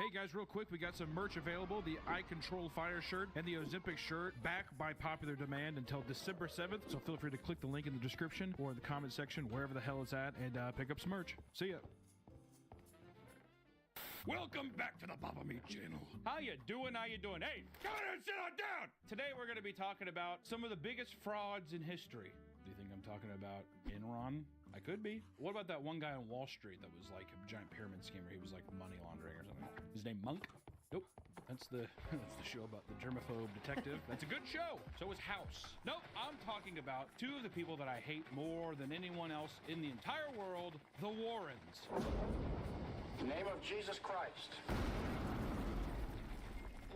Hey guys, real quick, we got some merch available. The I Control Fire shirt and the Ozempic shirt back by popular demand until December 7th. So feel free to click the link in the description or in the comment section, wherever the hell it's at, and pick up some merch. See ya. Welcome back to the Papa Meat channel. How you doing? How you doing? Hey, come on and sit on down. Today we're going to be talking about some of the biggest frauds in history. Do you think I'm talking about Enron? I could be. What about that one guy on Wall Street that was like a giant pyramid schemer? He was like money laundering or something. His name Monk? Nope. That's the show about the germaphobe detective. That's a good show. So is House. Nope. I'm talking about two of the people that I hate more than anyone else in the entire world, the Warrens. In the name of Jesus Christ.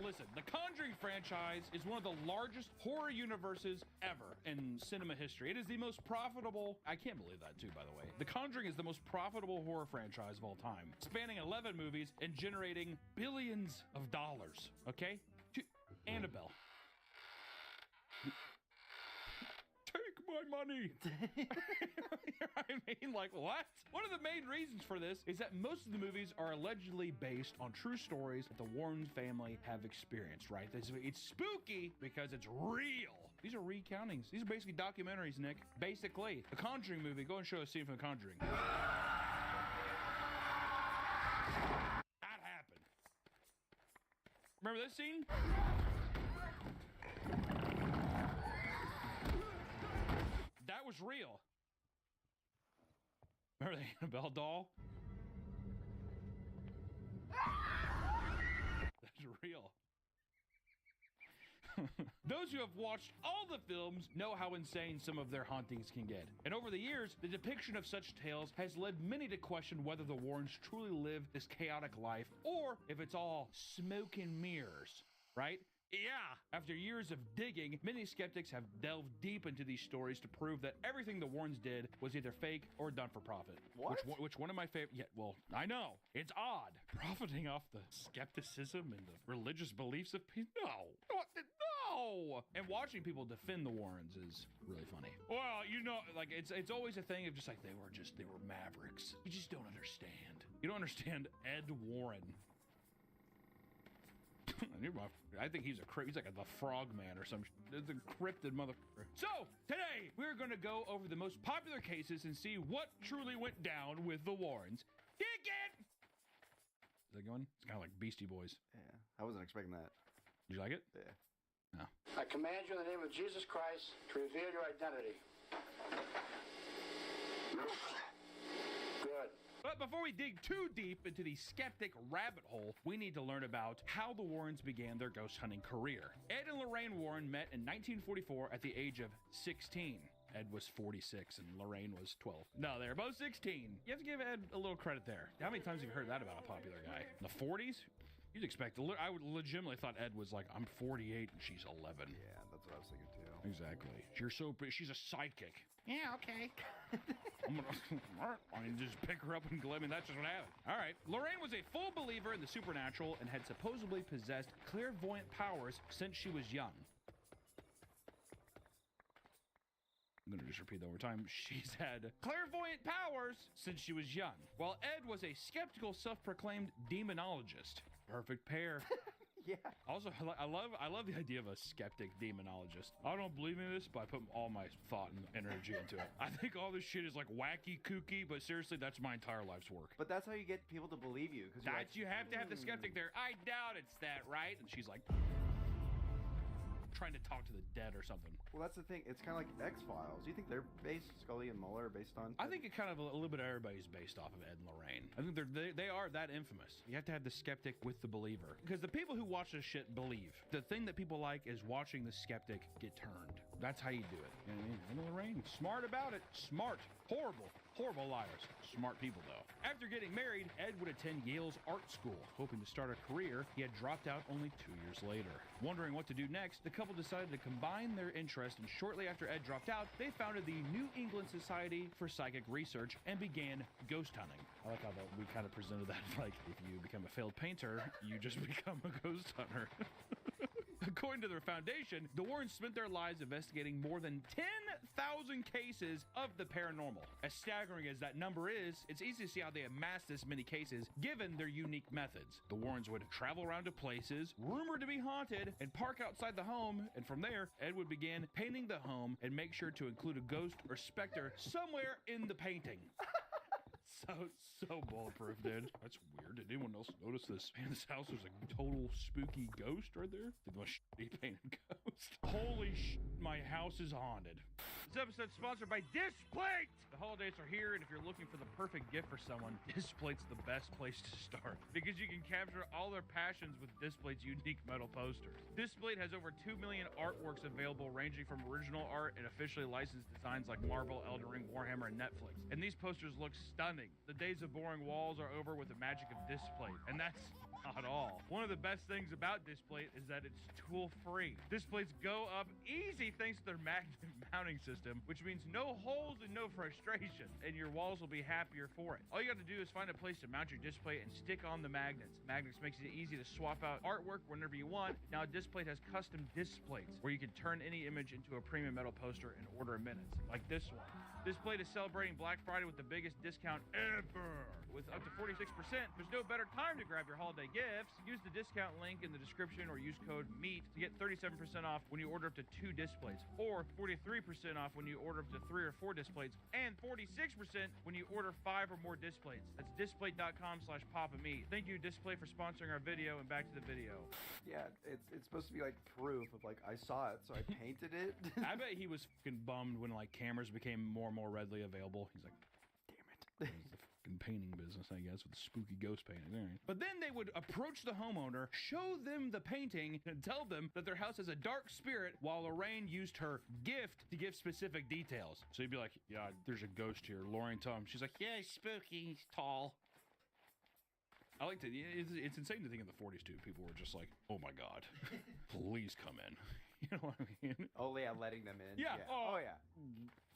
Listen, the Conjuring franchise is one of the largest horror universes ever in cinema history. It is the most profitable, I can't believe that too, by the way. The Conjuring is the most profitable horror franchise of all time, spanning 11 movies and generating billions of dollars, okay? Annabelle. Take my money. I mean, like, what? One of the main reasons for this is that most of the movies are allegedly based on true stories that the Warren family have experienced, right? It's spooky because it's real. These are recountings. These are basically documentaries, Nick. Basically, the Conjuring movie. Go and show a scene from the Conjuring. That happened. Remember this scene? That was real. Remember the Annabelle doll? That's real. Those who have watched all the films know how insane some of their hauntings can get. And over the years, the depiction of such tales has led many to question whether the Warrens truly live this chaotic life or if it's all smoke and mirrors, right? Yeah! After years of digging, many skeptics have delved deep into these stories to prove that everything the Warrens did was either fake or done for profit. What? Which one of my favorite... Yeah, well, I know. It's odd. Profiting off the skepticism and the religious beliefs of people? No! No! And watching people defend the Warrens is really funny. Well, you know, like, it's always a thing of just like, they were mavericks. You just don't understand. You don't understand Ed Warren. I think he's like the frogman or some the cryptid motherfucker. So today we're gonna go over the most popular cases and see what truly went down with the Warrens. Kick it! Is that going? It's kind of like Beastie Boys. Yeah, I wasn't expecting that. Did you like it? Yeah. No. I command you in the name of Jesus Christ to reveal your identity. Good. But before we dig too deep into the skeptic rabbit hole, we need to learn about how the Warrens began their ghost hunting career. Ed and Lorraine Warren met in 1944 at the age of 16. Ed was 46 and Lorraine was 12. No, they're both 16. You have to give Ed a little credit there. How many times have you heard that about a popular guy? In the 40s? You'd expect, I would legitimately thought Ed was like, I'm 48 and she's 11. Yeah, that's what I was thinking too. Exactly. She's a psychic. Yeah, okay. I'm gonna just pick her up and that's just what happened. All right. Lorraine was a full believer in the supernatural and had supposedly possessed clairvoyant powers since she was young. I'm gonna just repeat that one more time. She's had clairvoyant powers since she was young, while Ed was a skeptical, self-proclaimed demonologist. Perfect pair. Yeah. Also, I love the idea of a skeptic demonologist. I don't believe in this, but I put all my thought and energy into it. I think all this shit is like wacky, kooky, but seriously, that's my entire life's work. But that's how you get people to believe you. Because You have to have the skeptic there. I doubt it's that, right? And she's like trying to talk to the dead or something. Well, that's the thing. It's kind of like X-Files. Do you think they're based, Scully and Mueller are based on? I think it kind of a little bit of everybody's based off of Ed and Lorraine. I think they are that infamous. You have to have the skeptic with the believer. Because the people who watch this shit believe. The thing that people like is watching the skeptic get turned. That's how you do it. You know what I mean? And Lorraine, smart about it. Smart. Horrible liars. Smart people, though. After getting married, Ed would attend Yale's art school, hoping to start a career he had dropped out only 2 years later. Wondering what to do next, the couple decided to combine their interest, and shortly after Ed dropped out, they founded the New England Society for Psychic Research and began ghost hunting. I like how we kind of presented that like, if you become a failed painter, you just become a ghost hunter. According to their foundation, the Warrens spent their lives investigating more than 10,000 cases of the paranormal. As staggering as that number is, it's easy to see how they amassed this many cases given their unique methods. The Warrens would travel around to places rumored to be haunted and park outside the home, and from there, Ed would begin painting the home and make sure to include a ghost or specter somewhere in the painting. So bulletproof, dude. That's weird. Did anyone else notice this? Man, this house was a total spooky ghost right there. The most shitty painted ghost. Holy my house is haunted. This episode's sponsored by Displate! The holidays are here, and if you're looking for the perfect gift for someone, Displate's the best place to start. Because you can capture all their passions with Displate's unique metal posters. Displate has over 2 million artworks available, ranging from original art and officially licensed designs like Marvel, Elden Ring, Warhammer, and Netflix. And these posters look stunning. The days of boring walls are over with the magic of Displate, and that's not all. One of the best things about Displate is that it's tool-free. Displates go up easy thanks to their magnet mounting system, which means no holes and no frustration, and your walls will be happier for it. All you got to do is find a place to mount your Displate and stick on the magnets. Magnets makes it easy to swap out artwork whenever you want. Now Displate has custom Displates where you can turn any image into a premium metal poster in order of minutes, like this one. Displate is celebrating Black Friday with the biggest discount ever. With up to 46%, there's no better time to grab your holiday gifts. Use the discount link in the description or use code MEAT to get 37% off when you order up to 2 Displates, or 43% off when you order up to 3 or 4 Displates, and 46% when you order 5 or more Displates. That's displate.com/PapaMeat. Thank you, Displate, for sponsoring our video, and back to the video. Yeah, it's supposed to be like proof of like I saw it, so I painted it. I bet he was fucking bummed when like cameras became more and more readily available. He's like, damn it. The painting business, I guess, with the spooky ghost painting. All right. But then they would approach the homeowner, show them the painting, and tell them that their house has a dark spirit, while Lorraine used her gift to give specific details. So you'd be like, yeah, there's a ghost here. Lorraine told him. She's like, yeah, he's spooky, he's tall. I like to, it's insane to think in the 40s, too. People were just like, oh my God, please come in. You know what I mean? Oh, yeah, letting them in. Yeah. Oh, yeah.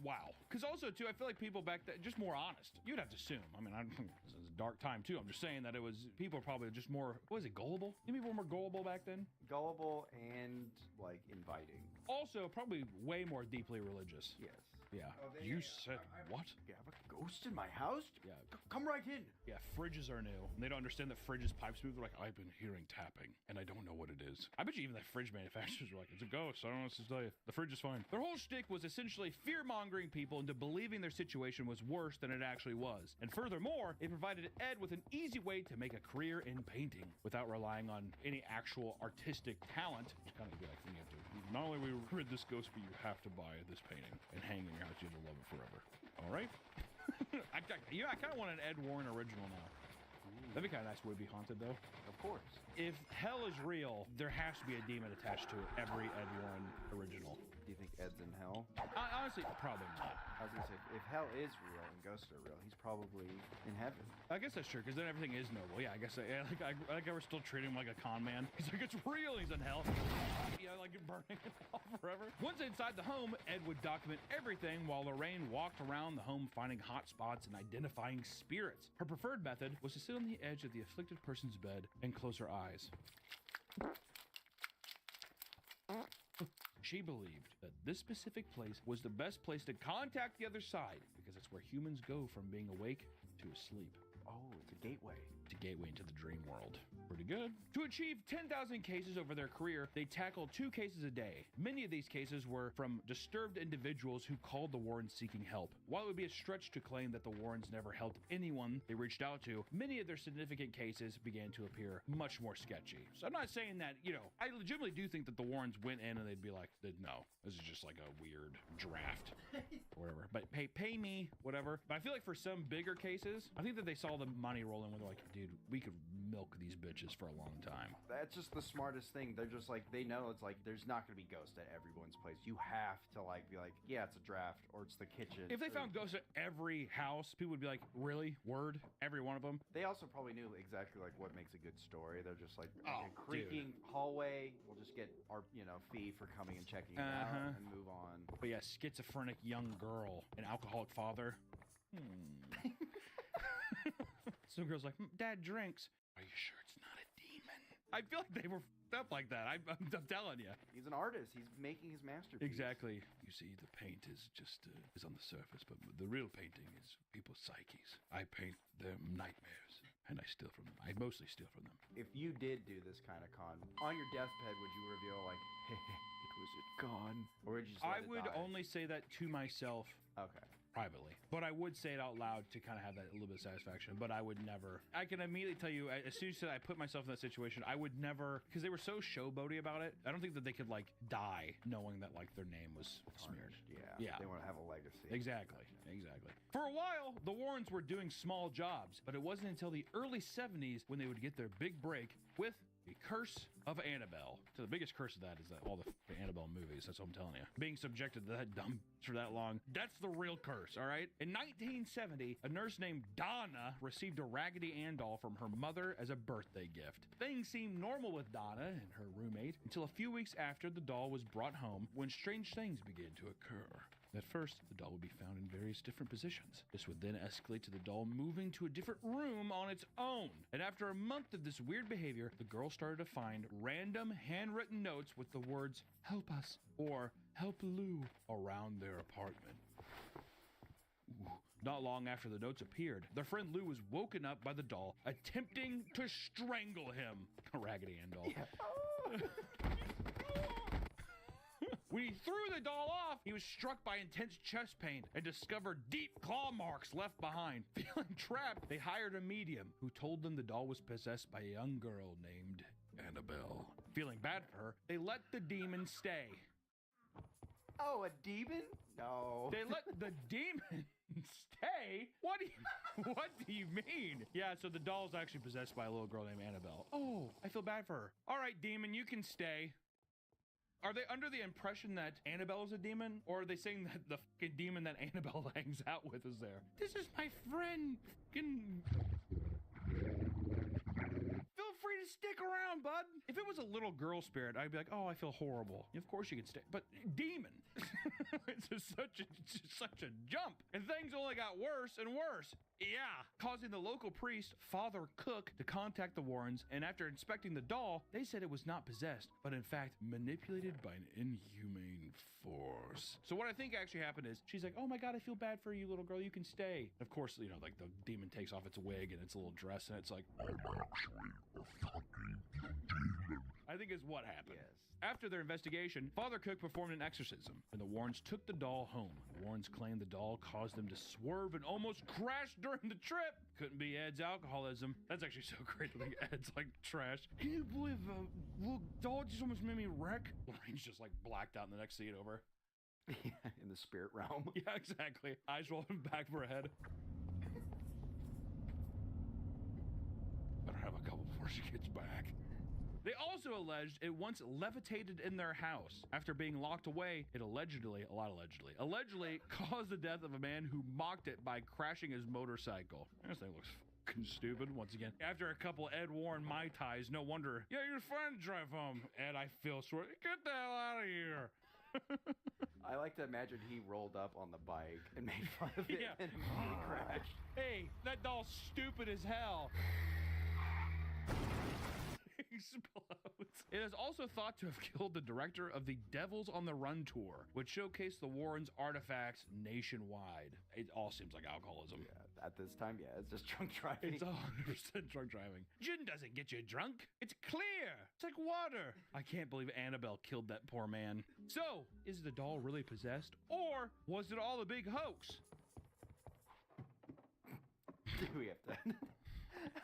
Wow. Because also, too, I feel like people back then, just more honest. You'd have to assume. I mean, this is a dark time, too. I'm just saying that it was, people are probably just more, what is it, gullible? You think people were more gullible back then? Gullible and, like, inviting. Also, probably way more deeply religious. Yes. Yeah. You said what? You have a ghost in my house? Yeah. Come right in. Yeah, fridges are new. And they don't understand that fridges pipes move. They're like, I've been hearing tapping, and I don't know what it is. I bet you even the fridge manufacturers are like, it's a ghost. I don't know what to tell you. The fridge is fine. Their whole shtick was essentially fear-mongering people into believing their situation was worse than it actually was. And furthermore, it provided Ed with an easy way to make a career in painting without relying on any actual artistic talent. It's kind of like, you have to, not only will we rid this ghost, but you have to buy this painting and hang in your house. You have to love it forever. All right? I kind of want an Ed Warren original now. That'd be kind of nice. Would it be haunted, though? Of course. If hell is real, there has to be a demon attached to every Ed Warren original. Do you think Ed's in hell? Honestly, probably not. I was going to say, if hell is real and ghosts are real, he's probably in heaven. I guess that's true, because then everything is noble. Yeah, I guess I like I was still treating him like a con man. He's like, it's real, he's in hell. Yeah, like burning it all forever. Once inside the home, Ed would document everything while Lorraine walked around the home finding hot spots and identifying spirits. Her preferred method was to sit on the edge of the afflicted person's bed and close her eyes. She believed that this specific place was the best place to contact the other side because it's where humans go from being awake to asleep. Oh, it's a gateway. It's a gateway into the dream world. Pretty good. To achieve 10,000 cases over their career, they tackled 2 cases a day. Many of these cases were from disturbed individuals who called the Warrens seeking help. While it would be a stretch to claim that the Warrens never helped anyone they reached out to, many of their significant cases began to appear much more sketchy. So I'm not saying that, I legitimately do think that the Warrens went in and they'd be like, no, this is just like a weird draft or whatever. But pay me, whatever. But I feel like for some bigger cases, I think that they saw the money rolling when they're like, dude, we could milk these bitches for a long time. That's just the smartest thing. They're just like, they know it's like, there's not going to be ghosts at everyone's place. You have to like be like, yeah, it's a draft or it's the kitchen. If they found ghosts at every house, people would be like, really? Word? Every one of them? They also probably knew exactly like what makes a good story. They're just like, Oh, a creaking hallway. We'll just get our, fee for coming and checking it out and move on. But yeah, schizophrenic young girl, an alcoholic father. Some girl's like, Dad drinks. Are you sure it's not a demon? I feel like up like that. I'm telling you. He's an artist. He's making his masterpiece. Exactly. You see, the paint is just is on the surface, but the real painting is people's psyches. I paint their nightmares, and I steal from them. I mostly steal from them. If you did do this kind of con, on your deathbed, would you reveal like, hey, it was gone, or would you just let I it would die? only say that to myself Okay. privately, but I would say it out loud to kind of have that a little bit of satisfaction. But I would never. I can immediately tell you, as soon as I put myself in that situation, I would never, because they were so showboaty about it. I don't think that they could like die knowing that like their name was smeared. Yeah. They want to have a legacy. Exactly. For a while, the Warrens were doing small jobs, but it wasn't until the early 70s when they would get their big break with The Curse of Annabelle. So the biggest curse of that is that all the Annabelle movies, that's what I'm telling you. Being subjected to that dumb for that long, that's the real curse, all right? In 1970, a nurse named Donna received a Raggedy Ann doll from her mother as a birthday gift. Things seemed normal with Donna and her roommate until a few weeks after the doll was brought home when strange things began to occur. At first, the doll would be found in various different positions. This would then escalate to the doll moving to a different room on its own. And after a month of this weird behavior, the girl started to find random handwritten notes with the words, "Help us," or "Help Lou," around their apartment. Ooh. Not long after the notes appeared, their friend Lou was woken up by the doll, attempting to strangle him. A Raggedy Ann doll. Yeah. When he threw the doll off, he was struck by intense chest pain and discovered deep claw marks left behind. Feeling trapped, they hired a medium who told them the doll was possessed by a young girl named Annabelle. Feeling bad for her, they let the demon stay. Oh, a demon? No. They let the demon stay? What do you mean? Yeah, so the doll's actually possessed by a little girl named Annabelle. Oh, I feel bad for her. All right, demon, you can stay. Are they under the impression that Annabelle is a demon? Or are they saying that the fucking demon that Annabelle hangs out with is there? This is my friend. Fucking... Feel free to stick around, bud. If it was a little girl spirit, I'd be like, oh, I feel horrible. Of course you can stay. But demon. It's just such a jump. And things only got worse and worse. Yeah. Causing the local priest, Father Cook, to contact the Warrens. And after inspecting the doll, they said it was not possessed, but in fact manipulated by an inhumane force. So what I think actually happened is she's like, oh my God, I feel bad for you, little girl. You can stay. Of course, you know, like the demon takes off its wig and its little dress and it's like, I'm actually a fucking demon. I think is what happened. Yes. After their investigation, Father Cook performed an exorcism, and the Warrens took the doll home. The Warrens claimed the doll caused them to swerve and almost crash during the trip. Couldn't be Ed's alcoholism. That's actually so great to think Ed's like trash. Can you believe little doll just almost made me wreck? Lorraine's just like blacked out in the next seat over. Yeah, in the spirit realm. Yeah, exactly. Eyes rolling back for her head. Better have a couple before she gets back. They also alleged it once levitated in their house. After being locked away, it allegedly caused the death of a man who mocked it by crashing his motorcycle. This thing looks fucking stupid. Once again, after a couple Ed Warren Mai Tais, no wonder. Yeah, your friend drive home. Ed, I feel sore. Get the hell out of here. I like to imagine he rolled up on the bike and made fun of it and he crashed. Hey, that doll's stupid as hell. Explodes. It is also thought to have killed the director of the Devils on the Run tour, which showcased the Warrens' artifacts nationwide. It all seems like alcoholism. Yeah, at this time, yeah, it's just drunk driving. It's 100% drunk driving. Gin doesn't get you drunk. It's clear. It's like water. I can't believe Annabelle killed that poor man. So, is the doll really possessed, or was it all a big hoax? Do we have to?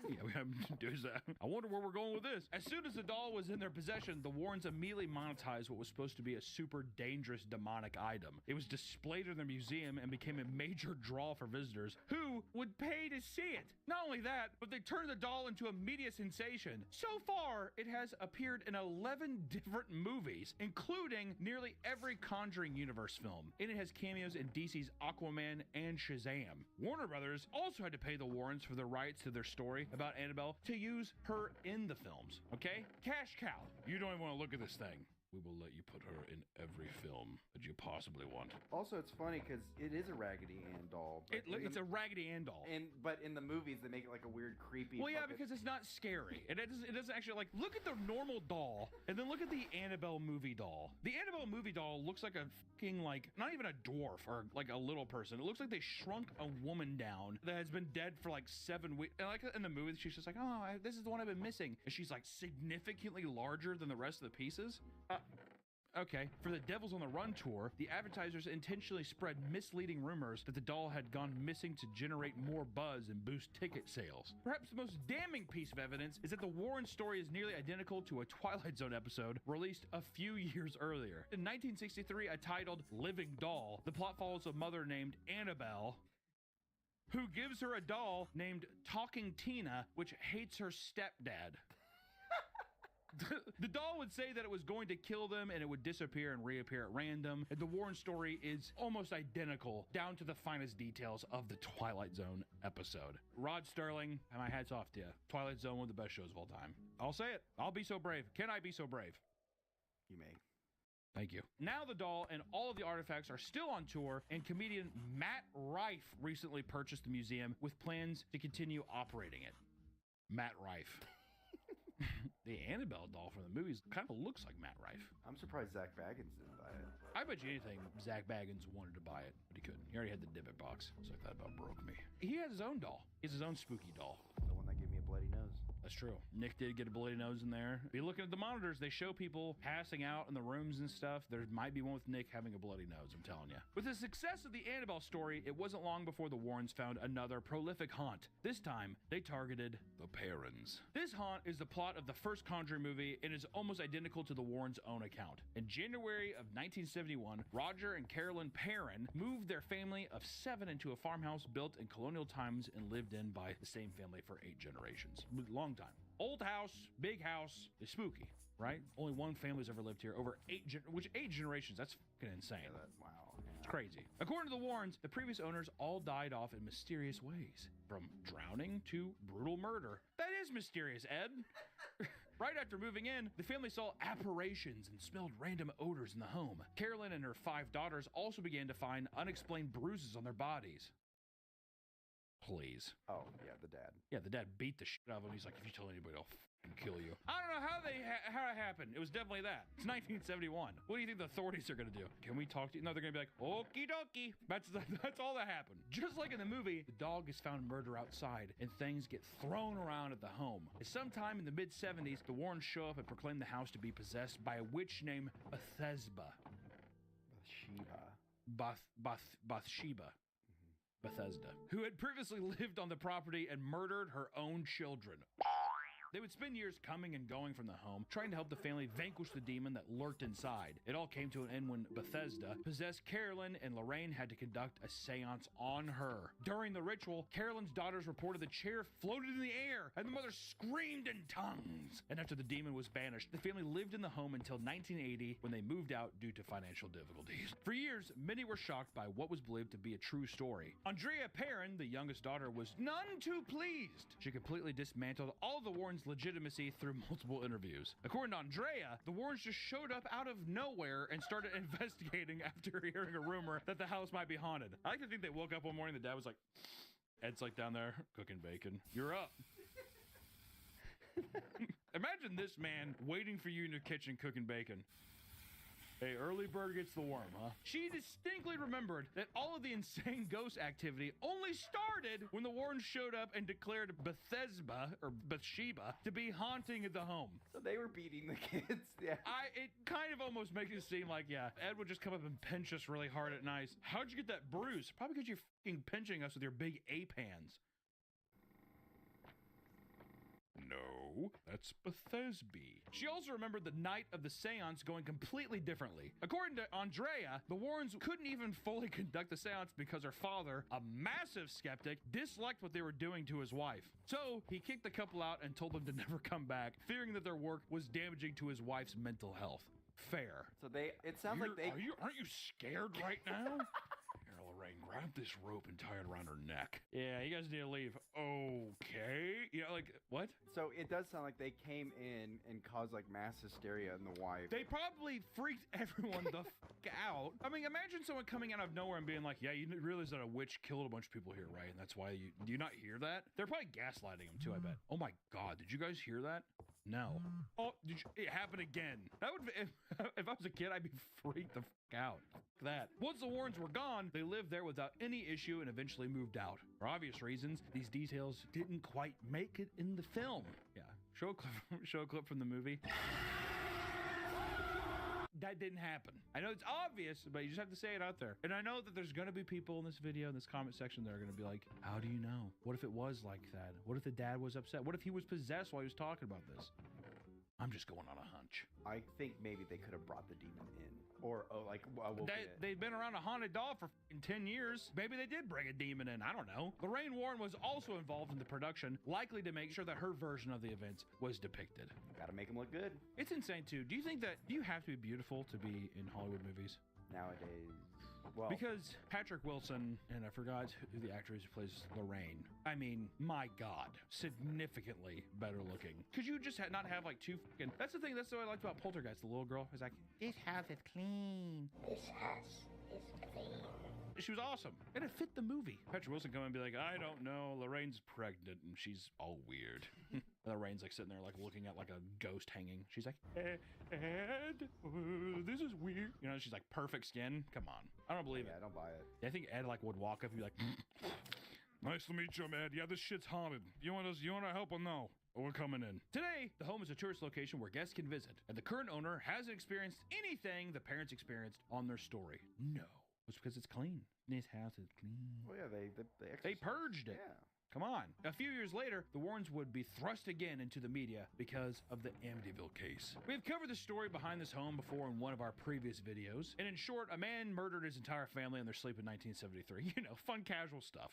Yeah, we have to do that. I wonder where we're going with this. As soon as the doll was in their possession, the Warrens immediately monetized what was supposed to be a super dangerous demonic item. It was displayed in their museum and became a major draw for visitors who would pay to see it. Not only that, but they turned the doll into a media sensation. So far, it has appeared in 11 different movies, including nearly every Conjuring universe film. And it has cameos in DC's Aquaman and Shazam. Warner Brothers also had to pay the Warrens for the rights to their story about Annabelle to use her in the films, okay? Cash cow. You don't even want to look at this thing. We will let you put her in every film that you possibly want. Also, it's funny because it is a Raggedy Ann doll. But It's a Raggedy Ann doll. But in the movies, they make it like a weird, creepy. Well, yeah, because it's not scary. It doesn't actually, like, look at the normal doll, and then look at the Annabelle movie doll. The Annabelle movie doll looks like a fucking, like, not even a dwarf or, like, a little person. It looks like they shrunk a woman down that has been dead for, like, 7 weeks. And, like, in the movie, she's just like, oh, this is the one I've been missing. And she's, like, significantly larger than the rest of the pieces. Okay. For the Devils on the Run tour, the advertisers intentionally spread misleading rumors that the doll had gone missing to generate more buzz and boost ticket sales. Perhaps the most damning piece of evidence is that the Warren story is nearly identical to a Twilight Zone episode released a few years earlier. In 1963, titled Living Doll, the plot follows a mother named Annabelle who gives her a doll named Talking Tina, which hates her stepdad. The doll would say that it was going to kill them and it would disappear and reappear at random. And the Warren story is almost identical down to the finest details of the Twilight Zone episode. Rod Sterling, my hat's off to you. Twilight Zone, one of the best shows of all time. I'll say it. I'll be so brave. Can I be so brave? You may. Thank you. Now the doll and all of the artifacts are still on tour, and comedian Matt Rife recently purchased the museum with plans to continue operating it. Matt Rife. The Annabelle doll from the movies kind of looks like Matt Rife. I'm surprised Zach Baggins didn't buy it. I bet you anything Zach Baggins wanted to buy it, but he couldn't. He already had the Dybbuk box, so that about broke me. He has his own doll. He has his own spooky doll. The one that gave me a bloody nose. That's true. Nick did get a bloody nose in there. If you looking at the monitors, they show people passing out in the rooms and stuff. There might be one with Nick having a bloody nose, I'm telling you. With the success of the Annabelle story, it wasn't long before the Warrens found another prolific haunt. This time, they targeted the Perrons. This haunt is the plot of the first Conjuring movie and is almost identical to the Warrens' own account. In January of 1971, Roger and Carolyn Perron moved their family of 7 into a farmhouse built in colonial times and lived in by the same family for 8 generations. Long time. Old house, big house, it's spooky, right? Only one family's ever lived here over 8 generations. That's fucking insane. Yeah, wow. Yeah. It's crazy. According to the Warrens, the previous owners all died off in mysterious ways, from drowning to brutal murder. That is mysterious, Ed. Right after moving in, the family saw apparitions and smelled random odors in the home. Carolyn and her 5 daughters also began to find unexplained bruises on their bodies. Please. Oh, yeah, the dad. Yeah, the dad beat the shit out of him. He's like, if you tell anybody, I'll fucking kill you. I don't know how it happened. It was definitely that. It's 1971. What do you think the authorities are going to do? Can we talk to you? No, they're going to be like, okie dokie. That's all that happened. Just like in the movie, the dog is found murder outside and things get thrown around at the home. At sometime in the mid-70s, the Warrens show up and proclaim the house to be possessed by a witch named Bathsheba. Bathsheba. Bethesda, who had previously lived on the property and murdered her own children. They would spend years coming and going from the home, trying to help the family vanquish the demon that lurked inside. It all came to an end when Bethesda possessed Carolyn, and Lorraine had to conduct a seance on her. During the ritual, Carolyn's daughters reported the chair floated in the air, and the mother screamed in tongues. And after the demon was banished, the family lived in the home until 1980, when they moved out due to financial difficulties. For years, many were shocked by what was believed to be a true story. Andrea Perron, the youngest daughter, was none too pleased. She completely dismantled all the Warrens' legitimacy through multiple interviews. According to Andrea, the Warrens just showed up out of nowhere and started investigating after hearing a rumor that the house might be haunted. I like to think they woke up one morning, the dad was like, Ed's like down there cooking bacon. You're up. Imagine this man waiting for you in your kitchen cooking bacon. Hey, early bird gets the worm, huh? She distinctly remembered that all of the insane ghost activity only started when the Warrens showed up and declared Bathsheba to be haunting at the home. So they were beating the kids. Yeah. It kind of almost makes it seem like, yeah, Ed would just come up and pinch us really hard at night. How'd you get that bruise? Probably because you're fucking pinching us with your big ape hands. No, that's Bethesda. She also remembered the night of the seance going completely differently. According to Andrea, the Warrens couldn't even fully conduct the seance because her father, a massive skeptic, disliked what they were doing to his wife. So he kicked the couple out and told them to never come back, fearing that their work was damaging to his wife's mental health. Fair. So it sounds like they... Aren't you scared right now? Here, Lorraine, grab this rope and tie it around her neck. Yeah, you guys need to leave. Okay. You know, like, what? So it does sound like they came in and caused like mass hysteria in the wife. They probably freaked everyone the fuck out. I mean, imagine someone coming out of nowhere and being like, yeah, you realize that a witch killed a bunch of people here, right? And that's why do you not hear that? They're probably gaslighting them too, I bet. Oh my God, did you guys hear that? No. Oh, it happened again. That would be, if I was a kid, I'd be freaked the fuck out. That. Once the Warrens were gone, they lived there without any issue and eventually moved out. For obvious reasons, these details didn't quite make it in the film. Yeah. Show a clip from the movie. That didn't happen. I know it's obvious, but you just have to say it out there. And I know that there's going to be people in this video, in this comment section, that are going to be like, how do you know? What if it was like that? What if the dad was upset? What if he was possessed while he was talking about this? I'm just going on a hunch. I think maybe they could have brought the demon in. Or, they've been around a haunted doll for 10 years. Maybe they did bring a demon in. I don't know. Lorraine Warren was also involved in the production, likely to make sure that her version of the events was depicted. Gotta make them look good. It's insane, too. Do you have to be beautiful to be in Hollywood movies? Nowadays. Well, because Patrick Wilson, and I forgot who the actor is who plays Lorraine. I mean, my God, significantly better looking. Could you just not have like two fucking... That's the thing, that's what I liked about Poltergeist. The little girl is like, this house is clean. This house is clean. She was awesome. And it fit the movie. Patrick Wilson come and be like, I don't know, Lorraine's pregnant and she's all weird. And Lorraine's like sitting there like looking at like a ghost hanging. She's like, Ed, this is weird. You know, she's like perfect skin. Come on. I don't believe it. I don't buy it. I think Ed like would walk up and be like, nice to meet you, Ed. Yeah, this shit's haunted. You want to help or no? We're coming in. Today, the home is a tourist location where guests can visit, and the current owner hasn't experienced anything the parents experienced on their story. No. It's because it's clean. This house is clean. Well, yeah, they purged it. Yeah. Come on. A few years later, the Warrens would be thrust again into the media because of the Amityville case. We've covered the story behind this home before in one of our previous videos. And in short, a man murdered his entire family in their sleep in 1973. You know, fun, casual stuff.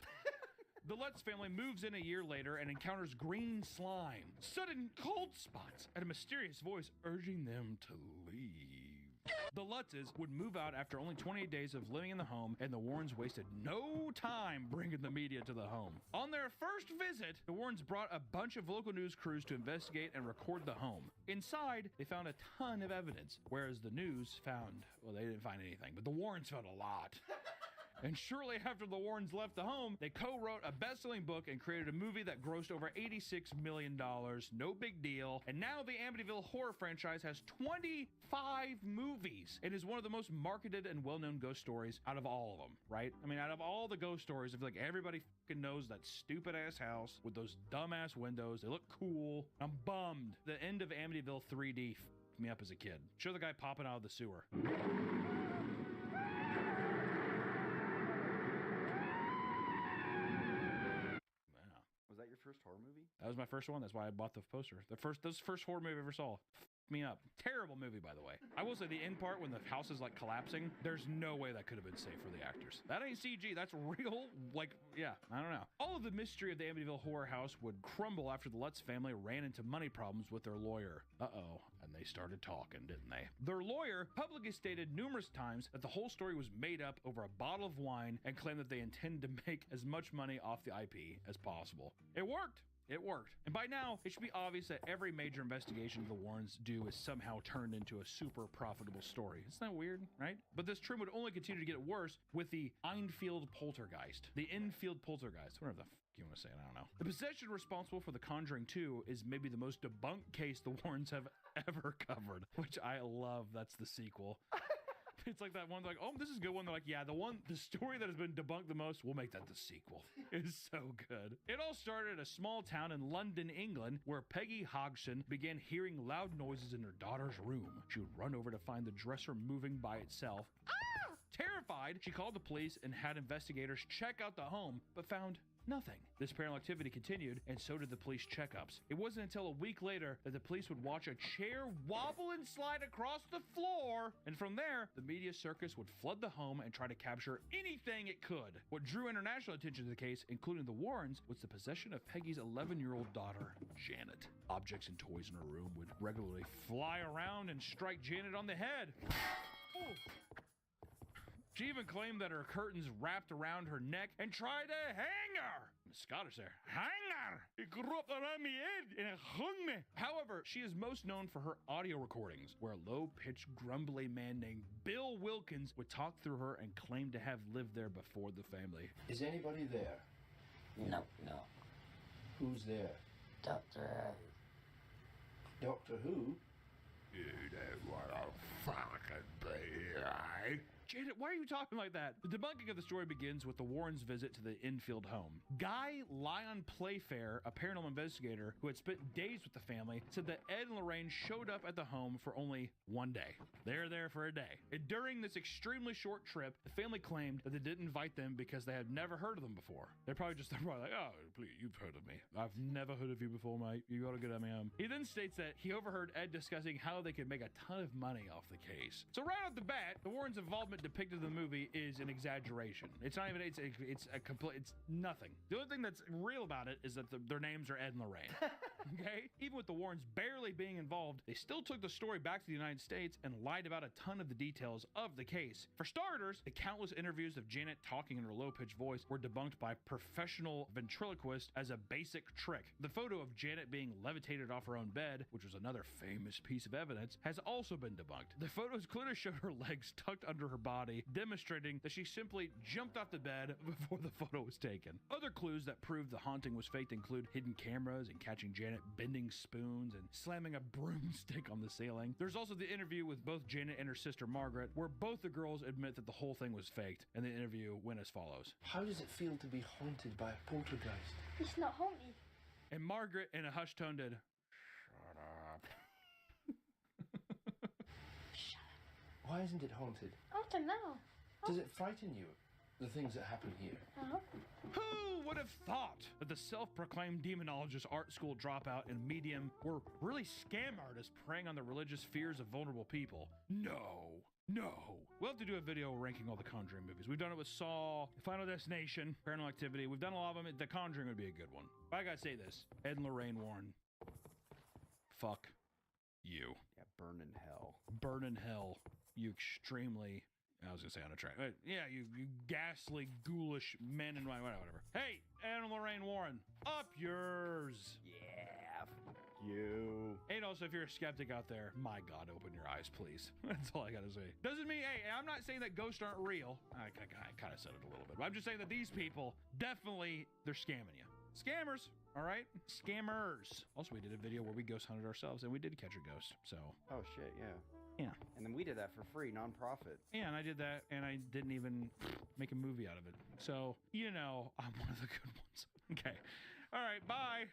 The Lutz family moves in a year later and encounters green slime, sudden cold spots, and a mysterious voice urging them to leave. The Lutzes would move out after only 28 days of living in the home, and the Warrens wasted no time bringing the media to the home. On their first visit, the Warrens brought a bunch of local news crews to investigate and record the home. Inside, they found a ton of evidence, whereas the news found, well, they didn't find anything, but the Warrens found a lot. And shortly after the Warrens left the home, they co-wrote a best-selling book and created a movie that grossed over $86 million. No big deal. And now the Amityville horror franchise has 25 movies and is one of the most marketed and well-known ghost stories out of all of them, right? I mean, out of all the ghost stories, I feel like everybody fucking knows that stupid-ass house with those dumb-ass windows. They look cool. I'm bummed. The end of Amityville 3D fucked me up as a kid. Show the guy popping out of the sewer. First horror movie? That was my first one. That's why I bought the poster. This first horror movie I ever saw. Me up. Terrible movie, by the way. I will say the end part when the house is like collapsing, there's no way that could have been safe for the actors. That ain't CG. That's real. Like, yeah, I don't know. All of the mystery of the Amityville horror house would crumble after the Lutz family ran into money problems with their lawyer. Uh-oh. And they started talking, didn't they? Their lawyer publicly stated numerous times that the whole story was made up over a bottle of wine and claimed that they intend to make as much money off the IP as possible. It worked. It worked. And by now, it should be obvious that every major investigation the Warrens do is somehow turned into a super profitable story. Isn't that weird, right? But this trend would only continue to get worse with the Enfield Poltergeist. The Enfield Poltergeist. Whatever the fuck you want to say it, I don't know. The possession responsible for The Conjuring 2 is maybe the most debunked case the Warrens have ever covered, which I love. That's the sequel. It's like that one, like, oh, this is a good one. They're like, yeah, the story that has been debunked the most, we'll make that the sequel. It's so good. It all started at a small town in London, England, where Peggy Hodgson began hearing loud noises in her daughter's room. She would run over to find the dresser moving by itself. Ah! Terrified, she called the police and had investigators check out the home, but found nothing. This paranormal activity continued, and so did the police checkups. It wasn't until a week later that the police would watch a chair wobble and slide across the floor, and from there, the media circus would flood the home and try to capture anything it could. What drew international attention to the case, including the Warrens, was the possession of Peggy's 11-year-old daughter, Janet. Objects and toys in her room would regularly fly around and strike Janet on the head. Oh. She even claimed that her curtains wrapped around her neck and tried to hang her. Scottish there. Hang her! It grew up around my head and it hung me. However, she is most known for her audio recordings, where a low-pitched, grumbly man named Bill Wilkins would talk through her and claim to have lived there before the family. Is anybody there? No. Who's there? Doctor. Doctor Who? You don't want to fucking be right? Janet, why are you talking like that? The debunking of the story begins with the Warrens' visit to the Enfield home. Guy Lyon Playfair, a paranormal investigator who had spent days with the family, said that Ed and Lorraine showed up at the home for only one day. They were there for a day. And during this extremely short trip, the family claimed that they didn't invite them because they had never heard of them before. They're probably like, oh, please, you've heard of me. I've never heard of you before, mate. You gotta get at me. He then states that he overheard Ed discussing how they could make a ton of money off the case. So right off the bat, the Warrens' involvement depicted in the movie is an exaggeration. It's not even, it's nothing. The only thing that's real about it is that their names are Ed and Lorraine. Okay? Even with the Warrens barely being involved, they still took the story back to the United States and lied about a ton of the details of the case. For starters, the countless interviews of Janet talking in her low-pitched voice were debunked by professional ventriloquists as a basic trick. The photo of Janet being levitated off her own bed, which was another famous piece of evidence, has also been debunked. The photos clearly showed her legs tucked under her body, demonstrating that she simply jumped off the bed before the photo was taken. Other clues that proved the haunting was faked include hidden cameras and catching Janet bending spoons and slamming a broomstick on the ceiling. There's also the interview with both Janet and her sister Margaret, where both the girls admit that the whole thing was faked, and the interview went as follows. How does it feel to be haunted by a poltergeist? It's not haunted. And Margaret, in a hushed tone, did, "Shut up." Why isn't it haunted? I don't know. Does it frighten you, the things that happen here? Who would have thought that the self-proclaimed demonologist, art school dropout, and medium were really scam artists preying on the religious fears of vulnerable people? No. We'll have to do a video ranking all the Conjuring movies. We've done it with Saw, Final Destination, Paranormal Activity. We've done a lot of them. The Conjuring would be a good one. But I gotta say this. Ed and Lorraine Warren. Fuck you. Yeah, burn in hell. Burn in hell. You extremely... I was gonna say unattractive. Yeah, you ghastly, ghoulish men and whatever. Hey, Ed and Lorraine Warren, up yours. Yeah, fuck you. And also, if you're a skeptic out there, my God, open your eyes, please. That's all I gotta say. Doesn't mean, hey, I'm not saying that ghosts aren't real. I kind of said it a little bit, but I'm just saying that these people definitely they're scamming you. Scammers, all right? Scammers. Also, we did a video where we ghost hunted ourselves, and we did catch a ghost. So. Oh shit, yeah. Yeah. And then we did that for free, non-profit. Yeah, and I did that, and I didn't even make a movie out of it. So, you know, I'm one of the good ones. Okay. All right, bye.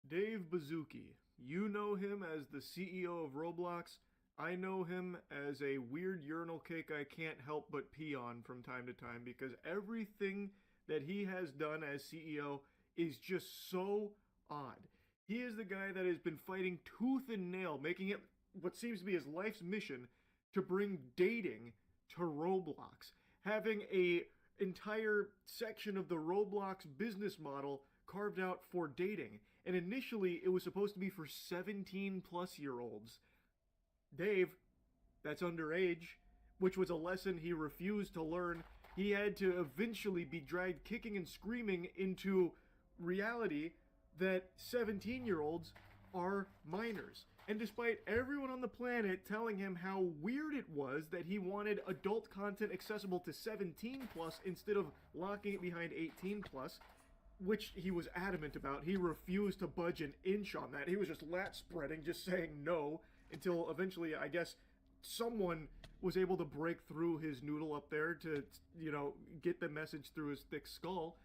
Dave Baszucki. You know him as the CEO of Roblox. I know him as a weird urinal cake I can't help but pee on from time to time because everything that he has done as CEO is just so odd. He is the guy that has been fighting tooth and nail, making it what seems to be his life's mission to bring dating to Roblox, having a entire section of the Roblox business model carved out for dating. And initially it was supposed to be for 17 plus year olds. Dave, that's underage, which was a lesson he refused to learn. He had to eventually be dragged kicking and screaming into reality that 17-year-olds are minors. And despite everyone on the planet telling him how weird it was that he wanted adult content accessible to 17 plus instead of locking it behind 18 plus, which he was adamant about, he refused to budge an inch on that. He was just lat spreading, just saying no, until eventually, I guess, someone was able to break through his noodle up there to, you know, get the message through his thick skull.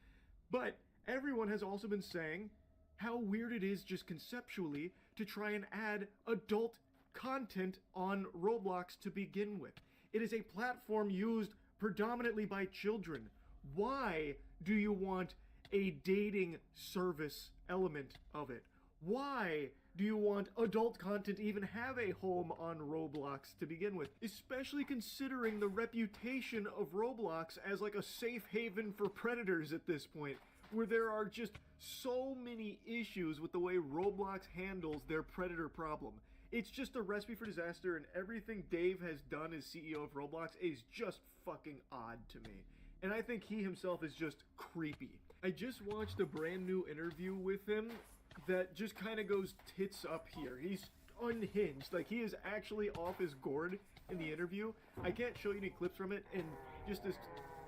But everyone has also been saying how weird it is just conceptually to try and add adult content on Roblox to begin with. It is a platform used predominantly by children. Why do you want a dating service element of it? Why do you want adult content to even have a home on Roblox to begin with? Especially considering the reputation of Roblox as like a safe haven for predators at this point, where there are just so many issues with the way Roblox handles their predator problem. It's just a recipe for disaster, and everything Dave has done as CEO of Roblox is just fucking odd to me. And I think he himself is just creepy. I just watched a brand new interview with him that just kind of goes tits up here. He's unhinged. Like, he is actually off his gourd in the interview. I can't show you any clips from it, and just to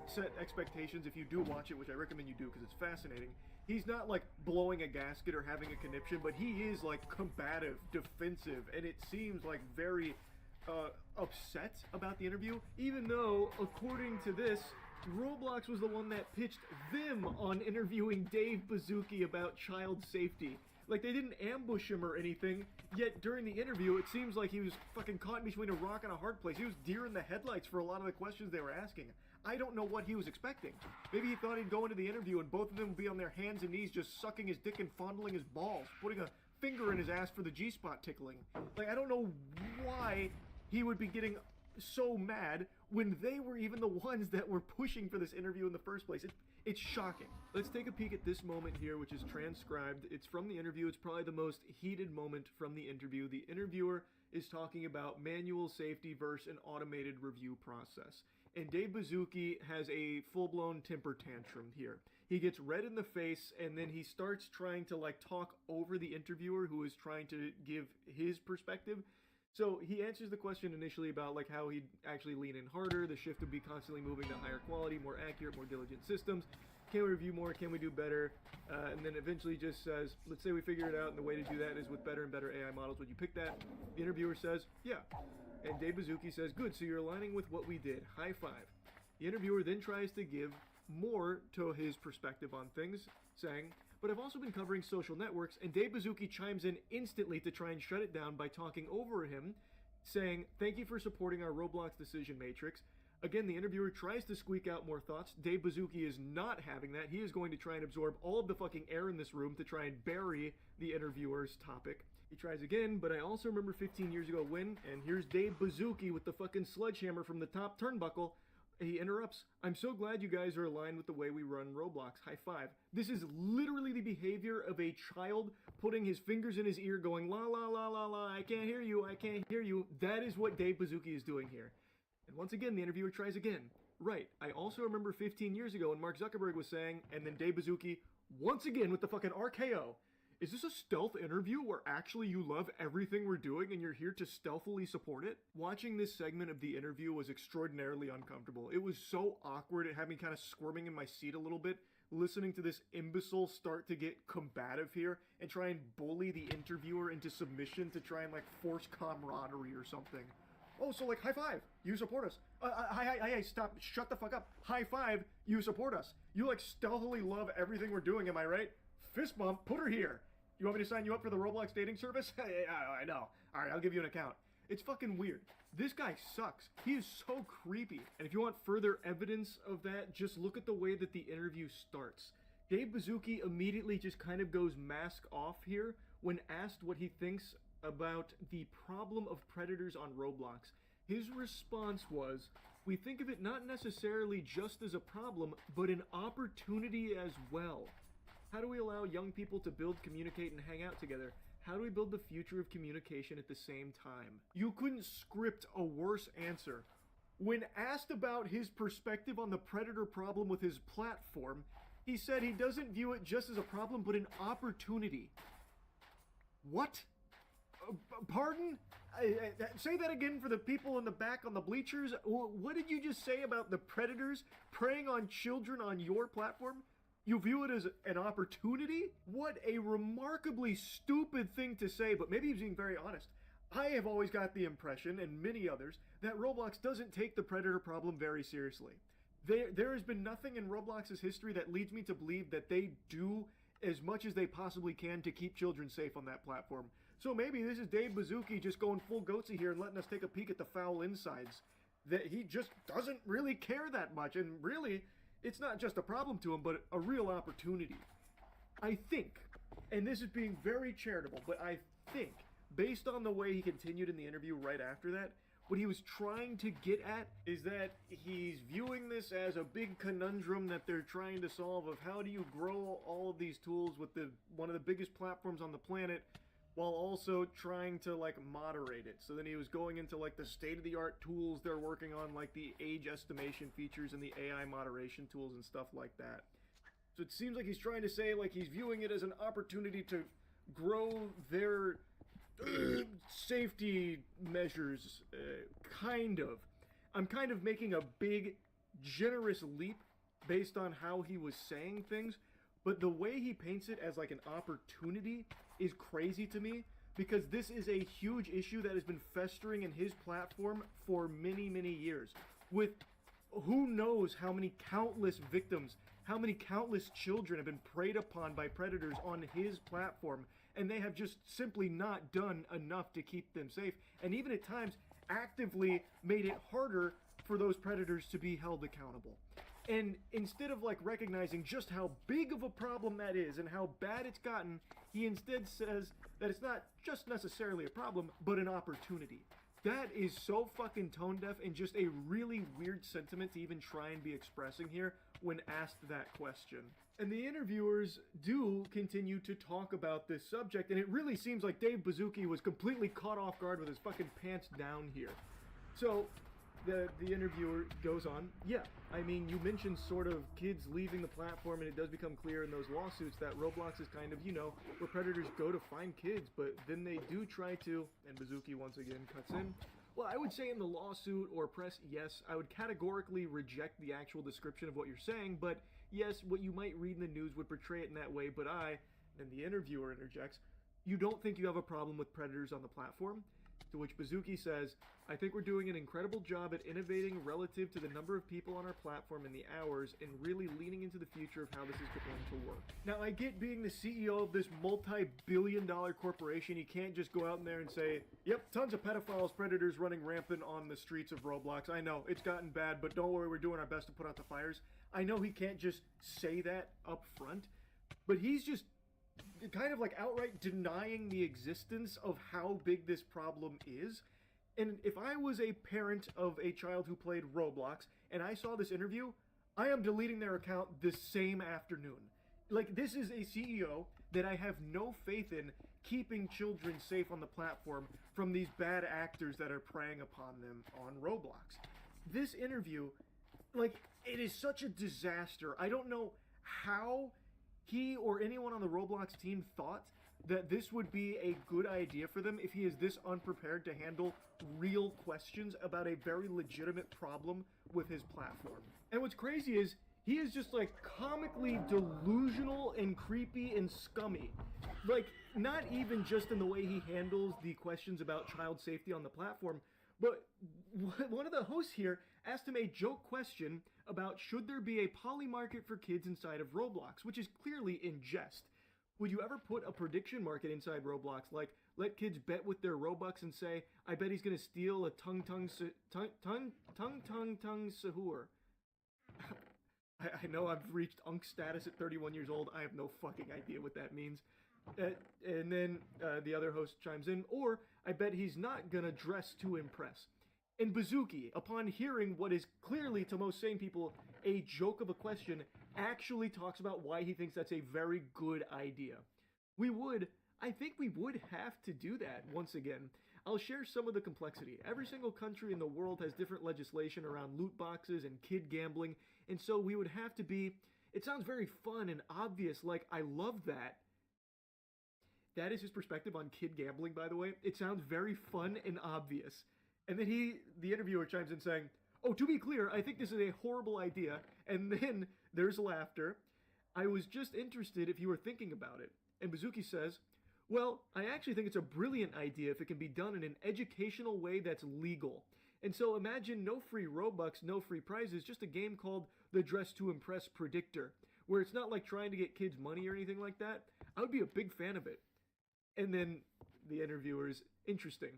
set expectations, if you do watch it, which I recommend you do because it's fascinating, he's not like blowing a gasket or having a conniption, but he is like combative, defensive, and it seems like very upset about the interview, even though, according to this, Roblox was the one that pitched them on interviewing Dave Baszucki about child safety. Like, they didn't ambush him or anything, yet during the interview, it seems like he was fucking caught in between a rock and a hard place. He was deer in the headlights for a lot of the questions they were asking. I don't know what he was expecting. Maybe he thought he'd go into the interview and both of them would be on their hands and knees just sucking his dick and fondling his balls, putting a finger in his ass for the G-spot tickling. Like, I don't know why he would be getting so mad when they were even the ones that were pushing for this interview in the first place. It's shocking. Let's take a peek at this moment here, which is transcribed. It's from the interview. It's probably the most heated moment from the interview. The interviewer is talking about manual safety versus an automated review process. And Dave Baszucki has a full-blown temper tantrum here. He gets red in the face, and then he starts trying to like talk over the interviewer who is trying to give his perspective. So he answers the question initially about like how he'd actually lean in harder, the shift would be constantly moving to higher quality, more accurate, more diligent systems. Can we review more? Can we do better? And then eventually just says, let's say we figure it out, and the way to do that is with better and better AI models. Would you pick that? The interviewer says, yeah. And Dave Baszucki says, good, so you're aligning with what we did. High five. The interviewer then tries to give more to his perspective on things, saying, but I've also been covering social networks, and Dave Baszucki chimes in instantly to try and shut it down by talking over him, saying, thank you for supporting our Roblox decision matrix. Again, the interviewer tries to squeak out more thoughts. Dave Baszucki is not having that. He is going to try and absorb all of the fucking air in this room to try and bury the interviewer's topic. He tries again, but I also remember 15 years ago when, and here's Dave Baszucki with the fucking sledgehammer from the top turnbuckle. He interrupts, I'm so glad you guys are aligned with the way we run Roblox. High five. This is literally the behavior of a child putting his fingers in his ear going, la la la la la, I can't hear you, I can't hear you. That is what Dave Baszucki is doing here. And once again, the interviewer tries again. Right, I also remember 15 years ago when Mark Zuckerberg was saying, and then Dave Baszucki, once again with the fucking RKO. Is this a stealth interview where actually you love everything we're doing and you're here to stealthily support it? Watching this segment of the interview was extraordinarily uncomfortable. It was so awkward. It had me kind of squirming in my seat a little bit, listening to this imbecile start to get combative here and try and bully the interviewer into submission to try and like force camaraderie or something. Oh, so like high five, you support us. Hi, stop, shut the fuck up. High five, you support us. You like stealthily love everything we're doing, am I right? Fist bump, put her here. You want me to sign you up for the Roblox dating service? Yeah, I know. All right, I'll give you an account. It's fucking weird. This guy sucks. He is so creepy. And if you want further evidence of that, just look at the way that the interview starts. Dave Baszucki immediately just kind of goes mask off here when asked what he thinks about the problem of predators on Roblox. His response was, "We think of it not necessarily just as a problem, but an opportunity as well. How do we allow young people to build, communicate, and hang out together? How do we build the future of communication at the same time?" You couldn't script a worse answer. When asked about his perspective on the predator problem with his platform, he said he doesn't view it just as a problem, but an opportunity. What? Pardon? Say that again for the people in the back on the bleachers. What did you just say about the predators preying on children on your platform? You view it as an opportunity? What a remarkably stupid thing to say, but maybe he's being very honest. I have always got the impression, and many others, that Roblox doesn't take the predator problem very seriously. There has been nothing in Roblox's history that leads me to believe that they do as much as they possibly can to keep children safe on that platform. So maybe this is Dave Baszucki just going full goatsy here and letting us take a peek at the foul insides. That he just doesn't really care that much, and really, it's not just a problem to him, but a real opportunity. I think, and this is being very charitable, but I think, based on the way he continued in the interview right after that, what he was trying to get at is that he's viewing this as a big conundrum that they're trying to solve of how do you grow all of these tools with one of the biggest platforms on the planet while also trying to like moderate it. So then he was going into like the state-of-the-art tools they're working on, like the age estimation features and the AI moderation tools and stuff like that. So it seems like he's trying to say like he's viewing it as an opportunity to grow their safety measures, kind of. I'm kind of making a big, generous leap based on how he was saying things, but the way he paints it as like an opportunity is crazy to me, because this is a huge issue that has been festering in his platform for many, many years, with who knows how many countless victims, how many countless children have been preyed upon by predators on his platform, and they have just simply not done enough to keep them safe, and even at times actively made it harder for those predators to be held accountable. And instead of like recognizing just how big of a problem that is and how bad it's gotten, he instead says that it's not just necessarily a problem, but an opportunity. That is so fucking tone deaf and just a really weird sentiment to even try and be expressing here when asked that question. And the interviewers do continue to talk about this subject, and it really seems like Dave Baszucki was completely caught off guard with his fucking pants down here. So the interviewer goes on, yeah, I mean, you mentioned sort of kids leaving the platform, and it does become clear in those lawsuits that Roblox is kind of, you know, where predators go to find kids, but then they do try to, and Baszucki once again cuts in, well, I would say in the lawsuit or press, yes, I would categorically reject the actual description of what you're saying, but yes, what you might read in the news would portray it in that way, but and the interviewer interjects, you don't think you have a problem with predators on the platform? To which Baszucki says, I think we're doing an incredible job at innovating relative to the number of people on our platform and the hours, and really leaning into the future of how this is going to work. Now, I get being the CEO of this multi-billion-dollar corporation, you can't just go out in there and say, yep, tons of pedophiles, predators running rampant on the streets of Roblox. I know, it's gotten bad, but don't worry, we're doing our best to put out the fires. I know he can't just say that up front, but he's just kind of like outright denying the existence of how big this problem is. And if I was a parent of a child who played Roblox and I saw this interview, I am deleting their account this same afternoon. Like, this is a CEO that I have no faith in keeping children safe on the platform from these bad actors that are preying upon them on Roblox. This interview, like, it is such a disaster. I don't know how he or anyone on the Roblox team thought that this would be a good idea for them if he is this unprepared to handle real questions about a very legitimate problem with his platform. And what's crazy is he is just like comically delusional and creepy and scummy. Like, not even just in the way he handles the questions about child safety on the platform, but one of the hosts here asked him a joke question about should there be a poly market for kids inside of Roblox, which is clearly in jest. Would you ever put a prediction market inside Roblox, like let kids bet with their Robux and say, I bet he's gonna steal a tung sahur. I know I've reached unk status at 31 years old. I have no fucking idea what that means. And then the other host chimes in, or I bet he's not gonna dress to impress. And Bazooki, upon hearing what is clearly to most sane people a joke of a question, actually talks about why he thinks that's a very good idea. I think we would have to do that once again. I'll share some of the complexity. Every single country in the world has different legislation around loot boxes and kid gambling, and so we would have to be, it sounds very fun and obvious, like I love that. That is his perspective on kid gambling, by the way. It sounds very fun and obvious. And then the interviewer chimes in saying, oh, to be clear, I think this is a horrible idea. And then there's laughter. I was just interested if you were thinking about it. And Bazooki says, well, I actually think it's a brilliant idea if it can be done in an educational way that's legal. And so imagine no free Robux, no free prizes, just a game called the Dress to Impress Predictor, where it's not like trying to get kids money or anything like that. I would be a big fan of it. And then the interviewer's interesting.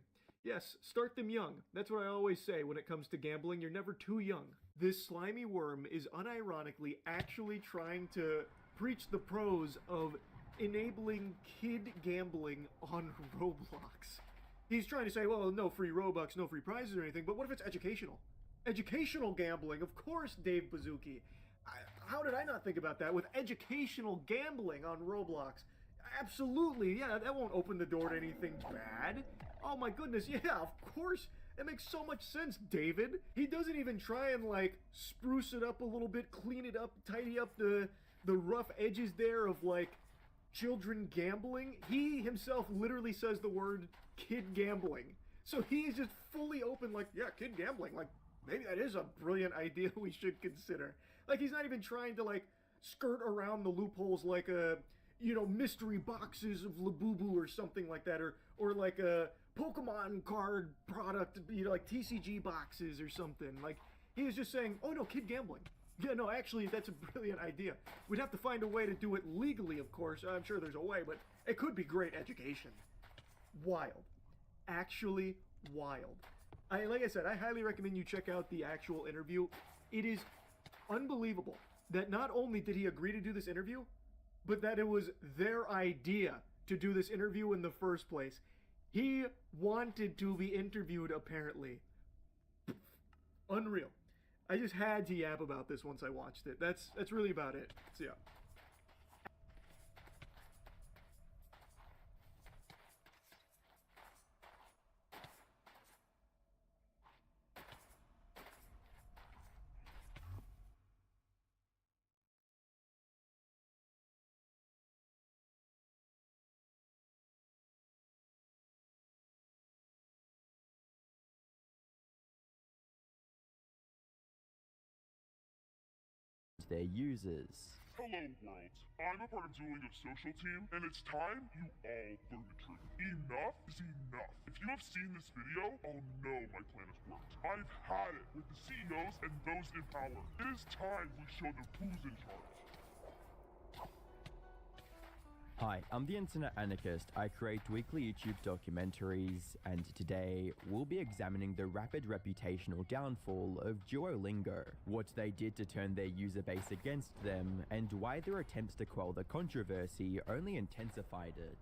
Yes, start them young. That's what I always say when it comes to gambling. You're never too young. This slimy worm is unironically actually trying to preach the pros of enabling kid gambling on Roblox. He's trying to say, well, no free Robux, no free prizes or anything, but what if it's educational? Educational gambling, of course, Dave Bazooki. How did I not think about that with educational gambling on Roblox? Absolutely, yeah, that won't open the door to anything bad. Oh my goodness, yeah, of course. It makes so much sense, David. He doesn't even try and, like, spruce it up a little bit, clean it up, tidy up the rough edges there of, like, children gambling. He himself literally says the word kid gambling. So he's just fully open, like, yeah, kid gambling. Like, maybe that is a brilliant idea we should consider. Like, he's not even trying to, like, skirt around the loopholes like a, you know, mystery boxes of Labubu or something like that, or like a Pokemon card product, you know, like TCG boxes or something. Like, he was just saying, oh no, kid gambling. Yeah, no, actually, that's a brilliant idea. We'd have to find a way to do it legally, of course. I'm sure there's a way, but it could be great education. Wild. Actually wild. Like I said, I highly recommend you check out the actual interview. It is unbelievable that not only did he agree to do this interview, but that it was their idea to do this interview in the first place. He wanted to be interviewed, apparently. Unreal. I just had to yap about this once I watched it. That's really about it. So yeah. Their users. Hello world, I'm a part of Duolingo's social team, and it's time you all learn the truth. Enough is enough. If you have seen this video, I'll know my plan has worked. I've had it with the CEOs and those in power. It is time we show them who's in charge. Hi, I'm the Internet Anarchist. I create weekly YouTube documentaries, and today we'll be examining the rapid reputational downfall of Duolingo, what they did to turn their user base against them, and why their attempts to quell the controversy only intensified it.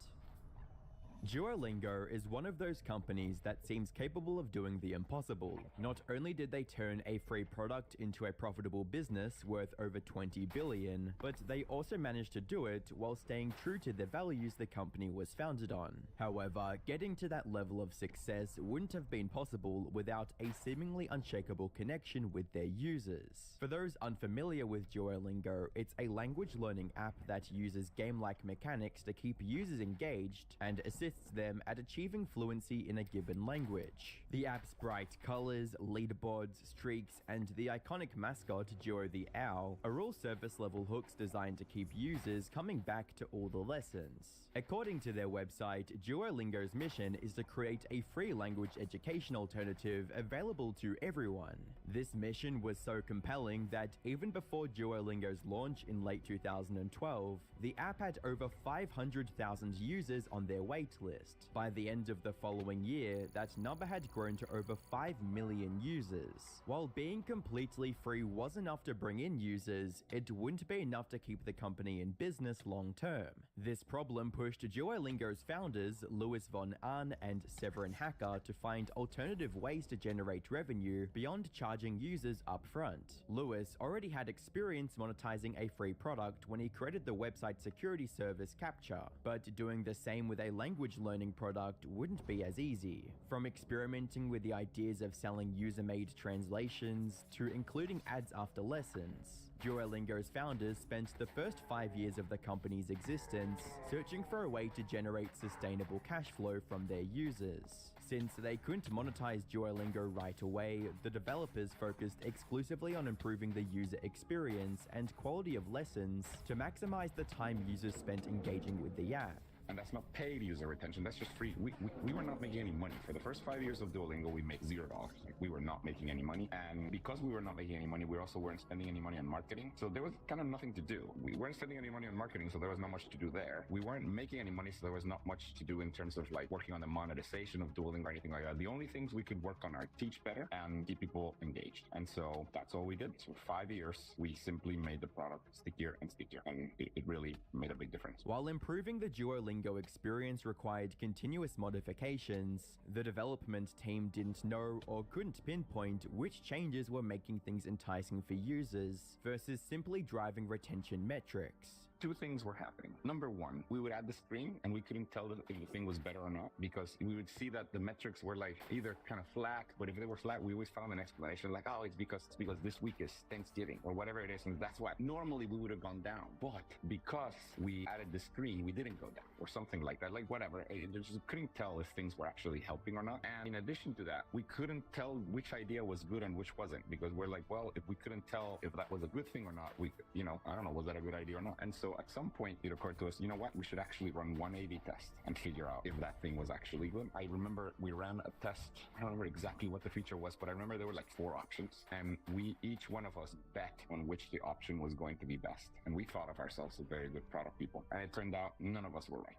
Duolingo is one of those companies that seems capable of doing the impossible. Not only did they turn a free product into a profitable business worth over 20 billion, but they also managed to do it while staying true to the values the company was founded on. However, getting to that level of success wouldn't have been possible without a seemingly unshakable connection with their users. For those unfamiliar with Duolingo, it's a language learning app that uses game-like mechanics to keep users engaged and assists them at achieving fluency in a given language. The app's bright colors, leaderboards, streaks, and the iconic mascot Duo the Owl are all surface-level hooks designed to keep users coming back to all the lessons. According to their website, Duolingo's mission is to create a free language education alternative available to everyone. This mission was so compelling that even before Duolingo's launch in late 2012, the app had over 500,000 users on their wait list. By the end of the following year, that number had grown to over 5 million users. While being completely free was enough to bring in users, it wouldn't be enough to keep the company in business long term. This problem pushed Duolingo's founders, Louis von Ahn and Severin Hacker, to find alternative ways to generate revenue beyond charging users up front. Louis already had experience monetizing a free product when he created the website security service Captcha, but doing the same with a language learning product wouldn't be as easy. From experimenting with the ideas of selling user-made translations to including ads after lessons, Duolingo's founders spent the first 5 years of the company's existence searching for a way to generate sustainable cash flow from their users. Since they couldn't monetize Duolingo right away, the developers focused exclusively on improving the user experience and quality of lessons to maximize the time users spent engaging with the app. And that's not paid user retention, that's just free. We were not making any money. For the first 5 years of Duolingo, we made $0. Like, we were not making any money. And because we were not making any money, we also weren't spending any money on marketing. So there was kind of nothing to do. We weren't spending any money on marketing, so there was not much to do there. We weren't making any money, so there was not much to do in terms of like working on the monetization of Duolingo or anything like that. The only things we could work on are teach better and keep people engaged. And so that's all we did. So for 5 years, we simply made the product stickier and stickier. And it really made a big difference. While improving the Duolingo experience required continuous modifications, the development team didn't know or couldn't pinpoint which changes were making things enticing for users versus simply driving retention metrics. Two things were happening. Number one, we would add the screen and we couldn't tell if the thing was better or not because we would see that the metrics were like either kind of flat, but if they were flat, we always found an explanation like, oh, it's because this week is Thanksgiving or whatever it is, and that's why. Normally we would have gone down, but because we added the screen, we didn't go down or something like that, like whatever. Just couldn't tell if things were actually helping or not. And in addition to that, we couldn't tell which idea was good and which wasn't because we're like, well, if we couldn't tell if that was a good thing or not, we, I don't know, was that a good idea or not? And so at some point it occurred to us, you know what, we should actually run one A/B test and figure out if that thing was actually good. I remember we ran a test. I don't remember exactly what the feature was, but I remember there were like 4 options and each one of us bet on which the option was going to be best. And we thought of ourselves as very good product people. And it turned out none of us were right.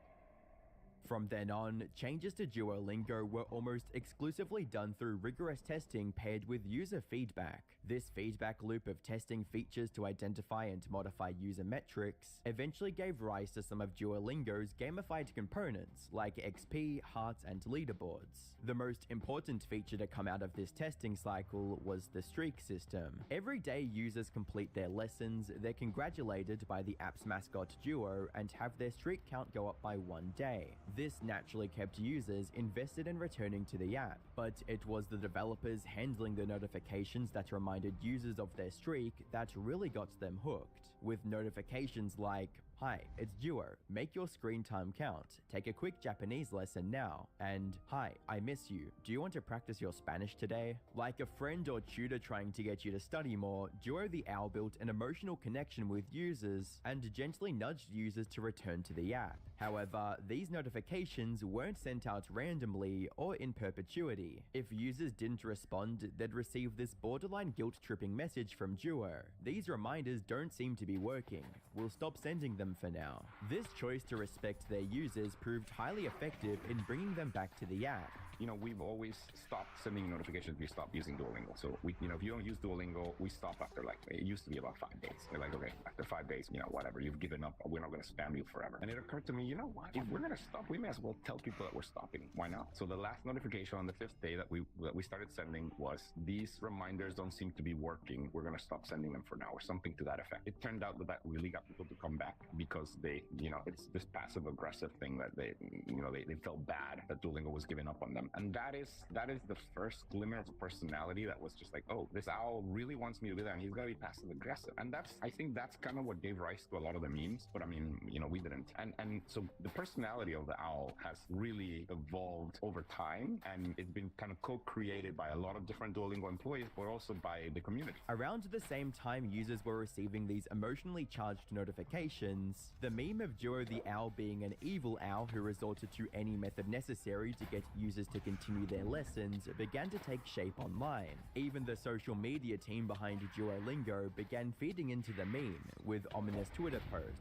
From then on, changes to Duolingo were almost exclusively done through rigorous testing paired with user feedback. This feedback loop of testing features to identify and modify user metrics eventually gave rise to some of Duolingo's gamified components like XP, hearts, and leaderboards. The most important feature to come out of this testing cycle was the streak system. Every day users complete their lessons, they're congratulated by the app's mascot Duo and have their streak count go up by 1 day. This naturally kept users invested in returning to the app, but it was the developers handling the notifications that reminded users of their streak that really got them hooked. With notifications like, "Hi, it's Duo. Make your screen time count. Take a quick Japanese lesson now." And, "Hi, I miss you. Do you want to practice your Spanish today?" Like a friend or tutor trying to get you to study more, Duo the Owl built an emotional connection with users and gently nudged users to return to the app. However, these notifications weren't sent out randomly or in perpetuity. If users didn't respond, they'd receive this borderline guilt-tripping message from Duo. "These reminders don't seem to be working. We'll stop sending them for now." This choice to respect their users proved highly effective in bringing them back to the app. We've always stopped sending notifications if you stop using Duolingo. So if you don't use Duolingo, we stop after it used to be about 5 days. We're like, okay, after 5 days, whatever, you've given up, we're not going to spam you forever. And it occurred to me, you know what? If we're going to stop, we may as well tell people that we're stopping. Why not? So the last notification on the 5th day that we started sending was, these reminders don't seem to be working. We're going to stop sending them for now, or something to that effect. It turned out that really got people to come back because they, it's this passive aggressive thing that they felt bad that Duolingo was giving up on them. And that is the first glimmer of a personality that was just like, oh, this owl really wants me to be there and he's going to be passive aggressive. And I think that's kind of what what gave rise to a lot of the memes, but I mean, we didn't. And so the personality of the owl has really evolved over time, and it's been kind of co-created by a lot of different Duolingo employees, but also by the community. Around the same time users were receiving these emotionally charged notifications, the meme of Duo the Owl being an evil owl who resorted to any method necessary to get users to continue their lessons began to take shape online. Even the social media team behind Duolingo began feeding into the meme with ominous Twitter posts.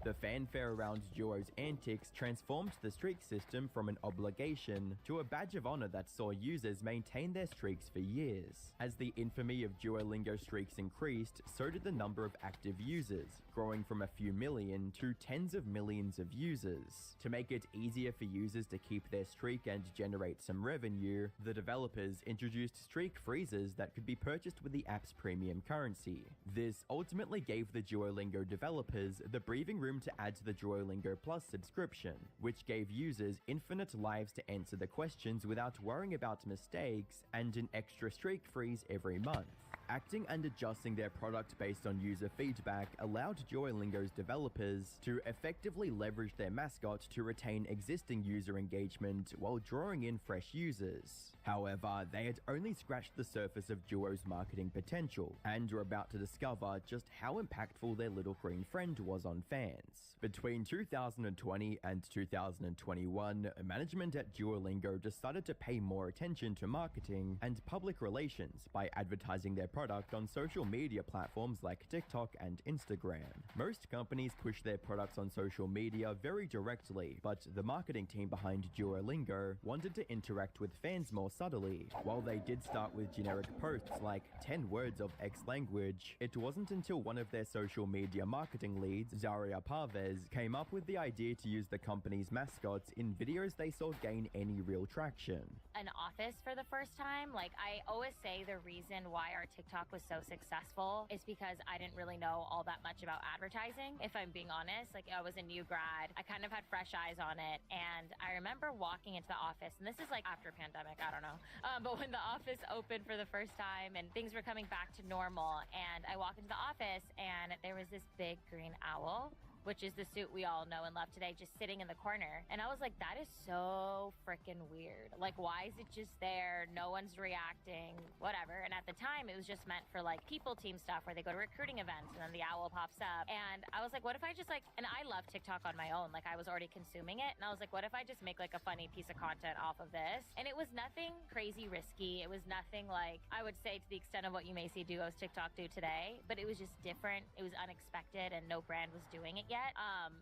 The fanfare around Duo's antics transformed the streak system from an obligation to a badge of honor that saw users maintain their streaks for years. As the infamy of Duolingo streaks increased, so did the number of active users, growing from a few million to tens of millions of users. To make it easier for users to keep their streak and generate some revenue, the developers introduced streak freezers that could be purchased with the app's premium currency. This ultimately gave the Duolingo developers the breathing room to add to the Duolingo Plus subscription, which gave users infinite lives to answer the questions without worrying about mistakes and an extra streak freeze every month. Acting and adjusting their product based on user feedback allowed Duolingo's developers to effectively leverage their mascot to retain existing user engagement while drawing in fresh users. However, they had only scratched the surface of Duo's marketing potential, and were about to discover just how impactful their little green friend was on fans. Between 2020 and 2021, management at Duolingo decided to pay more attention to marketing and public relations by advertising their product on social media platforms like TikTok and Instagram. Most companies push their products on social media very directly, but the marketing team behind Duolingo wanted to interact with fans more subtly. While they did start with generic posts like 10 words of X language, it wasn't until one of their social media marketing leads, Zaria Parvez, came up with the idea to use the company's mascots in videos they saw gain any real traction. An office for the first time. Like, I always say the reason why our TikTok was so successful is because I didn't really know all that much about advertising, if I'm being honest. Like, I was a new grad. I kind of had fresh eyes on it. And I remember walking into the office, and this is like after pandemic, I don't know. But when the office opened for the first time and things were coming back to normal, and I walked into the office and there was this big green owl, which is the suit we all know and love today, just sitting in the corner. And I was like, that is so freaking weird. Like, why is it just there? No one's reacting, whatever. And at the time, it was just meant for like people team stuff where they go to recruiting events and then the owl pops up. And I was like, what if I just like, and I love TikTok on my own. Like, I was already consuming it. And I was like, what if I just make like a funny piece of content off of this? And it was nothing crazy risky. It was nothing like, I would say, to the extent of what you may see Duo's TikTok do today, but it was just different. It was unexpected and no brand was doing it yet.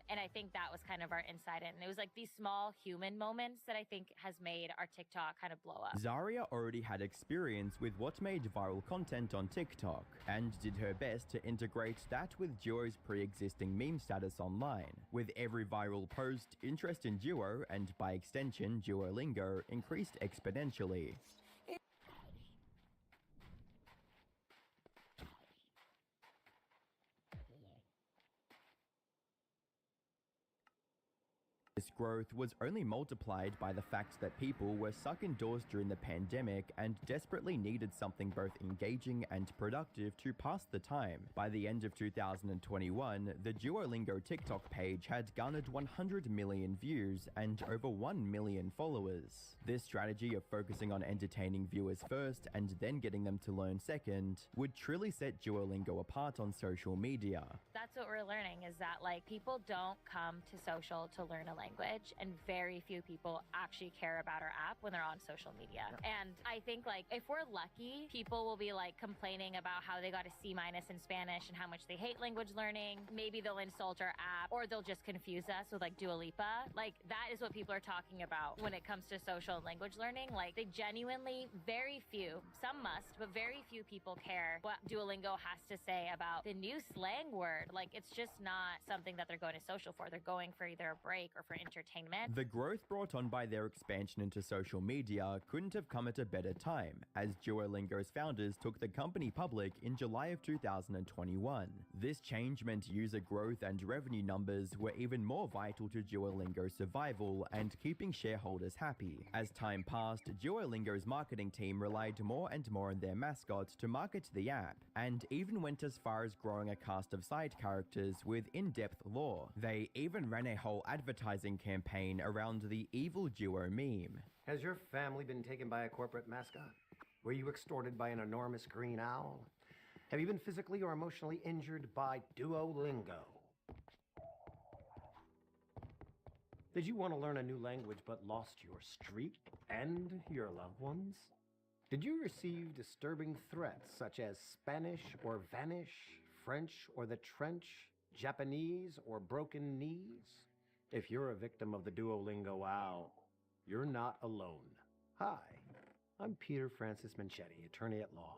And I think that was kind of our insight in. And it was like these small human moments that I think has made our TikTok kind of blow up. Zaria already had experience with what made viral content on TikTok, and did her best to integrate that with Duo's pre-existing meme status online. With every viral post, interest in Duo, and by extension Duolingo, increased exponentially. This growth was only multiplied by the fact that people were stuck indoors during the pandemic and desperately needed something both engaging and productive to pass the time. By the end of 2021, the Duolingo TikTok page had garnered 100 million views and over 1 million followers. This strategy of focusing on entertaining viewers first and then getting them to learn second would truly set Duolingo apart on social media. That's what we're learning, is that like people don't come to social to learn a language, and very few people actually care about our app when they're on social media. And I think like if we're lucky, people will be like complaining about how they got a C- in Spanish and how much they hate language learning. Maybe they'll insult our app, or they'll just confuse us with like Dua Lipa. Like, that is what people are talking about when it comes to social and language learning. Like, they genuinely, very few, some must, but very few people care what Duolingo has to say about the new slang word. Like, it's just not something that they're going to social for. They're going for either a break or for for entertainment. The growth brought on by their expansion into social media couldn't have come at a better time, as Duolingo's founders took the company public in July of 2021. This change meant user growth and revenue numbers were even more vital to Duolingo's survival and keeping shareholders happy. As time passed, Duolingo's marketing team relied more and more on their mascot to market the app, and even went as far as growing a cast of side characters with in-depth lore. They even ran a whole advertising campaign around the evil Duo meme. Has your family been taken by a corporate mascot? Were you extorted by an enormous green owl? Have you been physically or emotionally injured by Duolingo? Did you want to learn a new language but lost your streak and your loved ones? Did you receive disturbing threats such as Spanish or vanish, French or the trench, Japanese or broken knees? If you're a victim of the Duolingo owl, you're not alone. Hi, I'm Peter Francis Manchetti, attorney at law.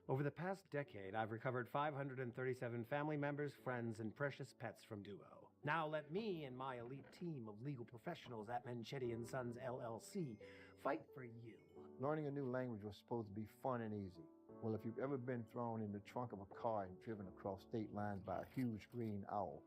Over the past decade, I've recovered 537 family members, friends, and precious pets from Duo. Now let me and my elite team of legal professionals at Manchetti & Sons LLC fight for you. Learning a new language was supposed to be fun and easy. Well, if you've ever been thrown in the trunk of a car and driven across state lines by a huge green owl,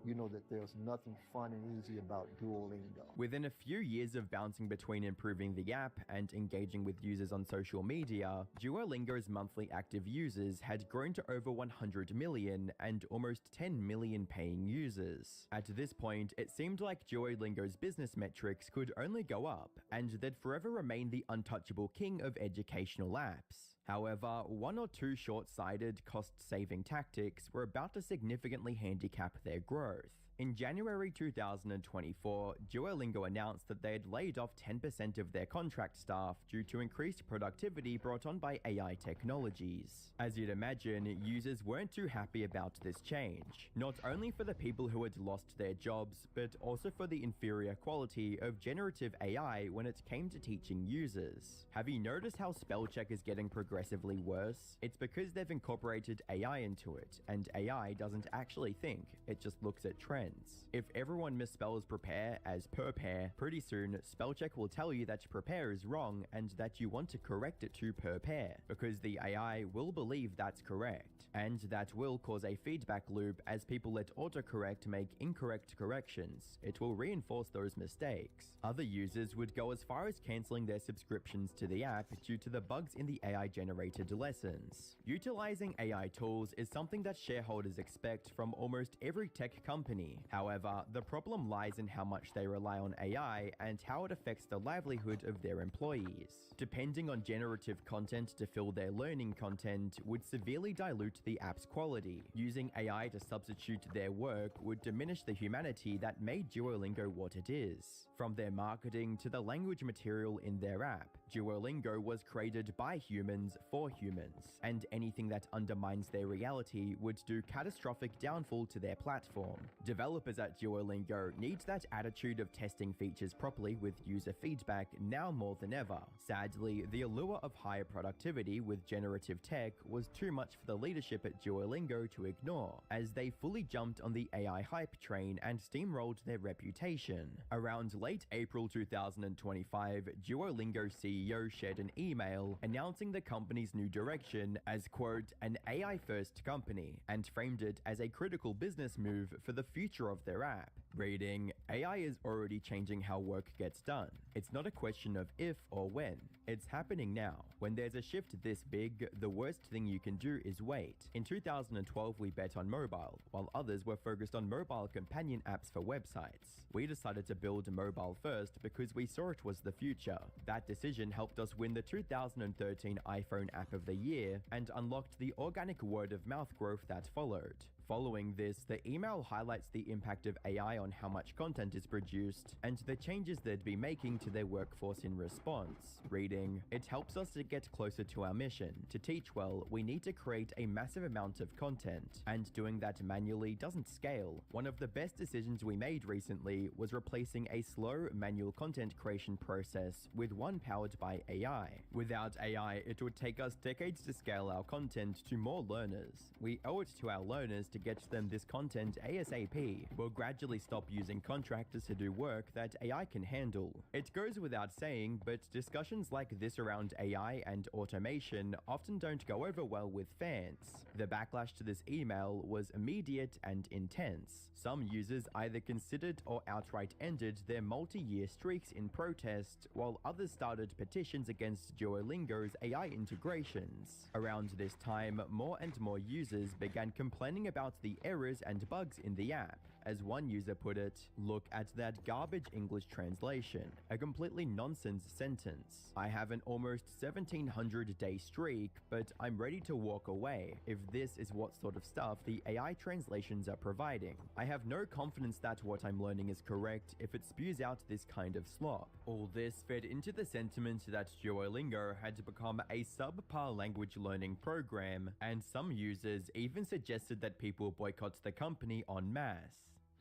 you know that there's nothing fun and easy about Duolingo. Within a few years of bouncing between improving the app and engaging with users on social media, Duolingo's monthly active users had grown to over 100 million and almost 10 million paying users. At this point, it seemed like Duolingo's business metrics could only go up, and they'd forever remain the untouchable king of educational apps. However, one or two short-sighted, cost-saving tactics were about to significantly handicap their growth. In January 2024, Duolingo announced that they had laid off 10% of their contract staff due to increased productivity brought on by AI technologies. As you'd imagine, users weren't too happy about this change, not only for the people who had lost their jobs, but also for the inferior quality of generative AI when it came to teaching users. Have you noticed how spell check is getting progressively worse? It's because they've incorporated AI into it, and AI doesn't actually think, it just looks at trends. If everyone misspells prepare as prepare, pretty soon spellcheck will tell you that prepare is wrong and that you want to correct it to prepare, because the AI will believe that's correct. And that will cause a feedback loop as people let autocorrect make incorrect corrections. It will reinforce those mistakes. Other users would go as far as cancelling their subscriptions to the app due to the bugs in the AI-generated lessons. Utilizing AI tools is something that shareholders expect from almost every tech company. However, the problem lies in how much they rely on AI and how it affects the livelihood of their employees. Depending on generative content to fill their learning content would severely dilute the app's quality. Using AI to substitute their work would diminish the humanity that made Duolingo what it is. From their marketing to the language material in their app, Duolingo was created by humans for humans, and anything that undermines their reality would do catastrophic downfall to their platform. Developers at Duolingo need that attitude of testing features properly with user feedback now more than ever. Sadly, the allure of higher productivity with generative tech was too much for the leadership at Duolingo to ignore, as they fully jumped on the AI hype train and steamrolled their reputation. Around late April 2025, Duolingo CEO shared an email announcing the company's new direction as, quote, an AI-first company, and framed it as a critical business move for the future of their app. Reading, AI is already changing how work gets done. It's not a question of if or when. It's happening now. When there's a shift this big, the worst thing you can do is wait. In 2012, we bet on mobile, while others were focused on mobile companion apps for websites. We decided to build mobile first because we saw it was the future. That decision helped us win the 2013 iPhone App of the Year and unlocked the organic word-of-mouth growth that followed. Following this, the email highlights the impact of AI on how much content is produced and the changes they'd be making to their workforce in response. Reading, it helps us to get closer to our mission. To teach well, we need to create a massive amount of content, and doing that manually doesn't scale. One of the best decisions we made recently was replacing a slow manual content creation process with one powered by AI. Without AI, it would take us decades to scale our content to more learners. We owe it to our learners to get them this content ASAP, will gradually stop using contractors to do work that AI can handle. It goes without saying, but discussions like this around AI and automation often don't go over well with fans. The backlash to this email was immediate and intense. Some users either considered or outright ended their multi-year streaks in protest, while others started petitions against Duolingo's AI integrations. Around this time, more and more users began complaining about the errors and bugs in the app. As one user put it, "Look at that garbage English translation. A completely nonsense sentence. I have an almost 1700-day streak, but I'm ready to walk away if this is what sort of stuff the AI translations are providing. I have no confidence that what I'm learning is correct if it spews out this kind of slop." All this fed into the sentiment that Duolingo had become a subpar language learning program, and some users even suggested that people boycott the company en masse.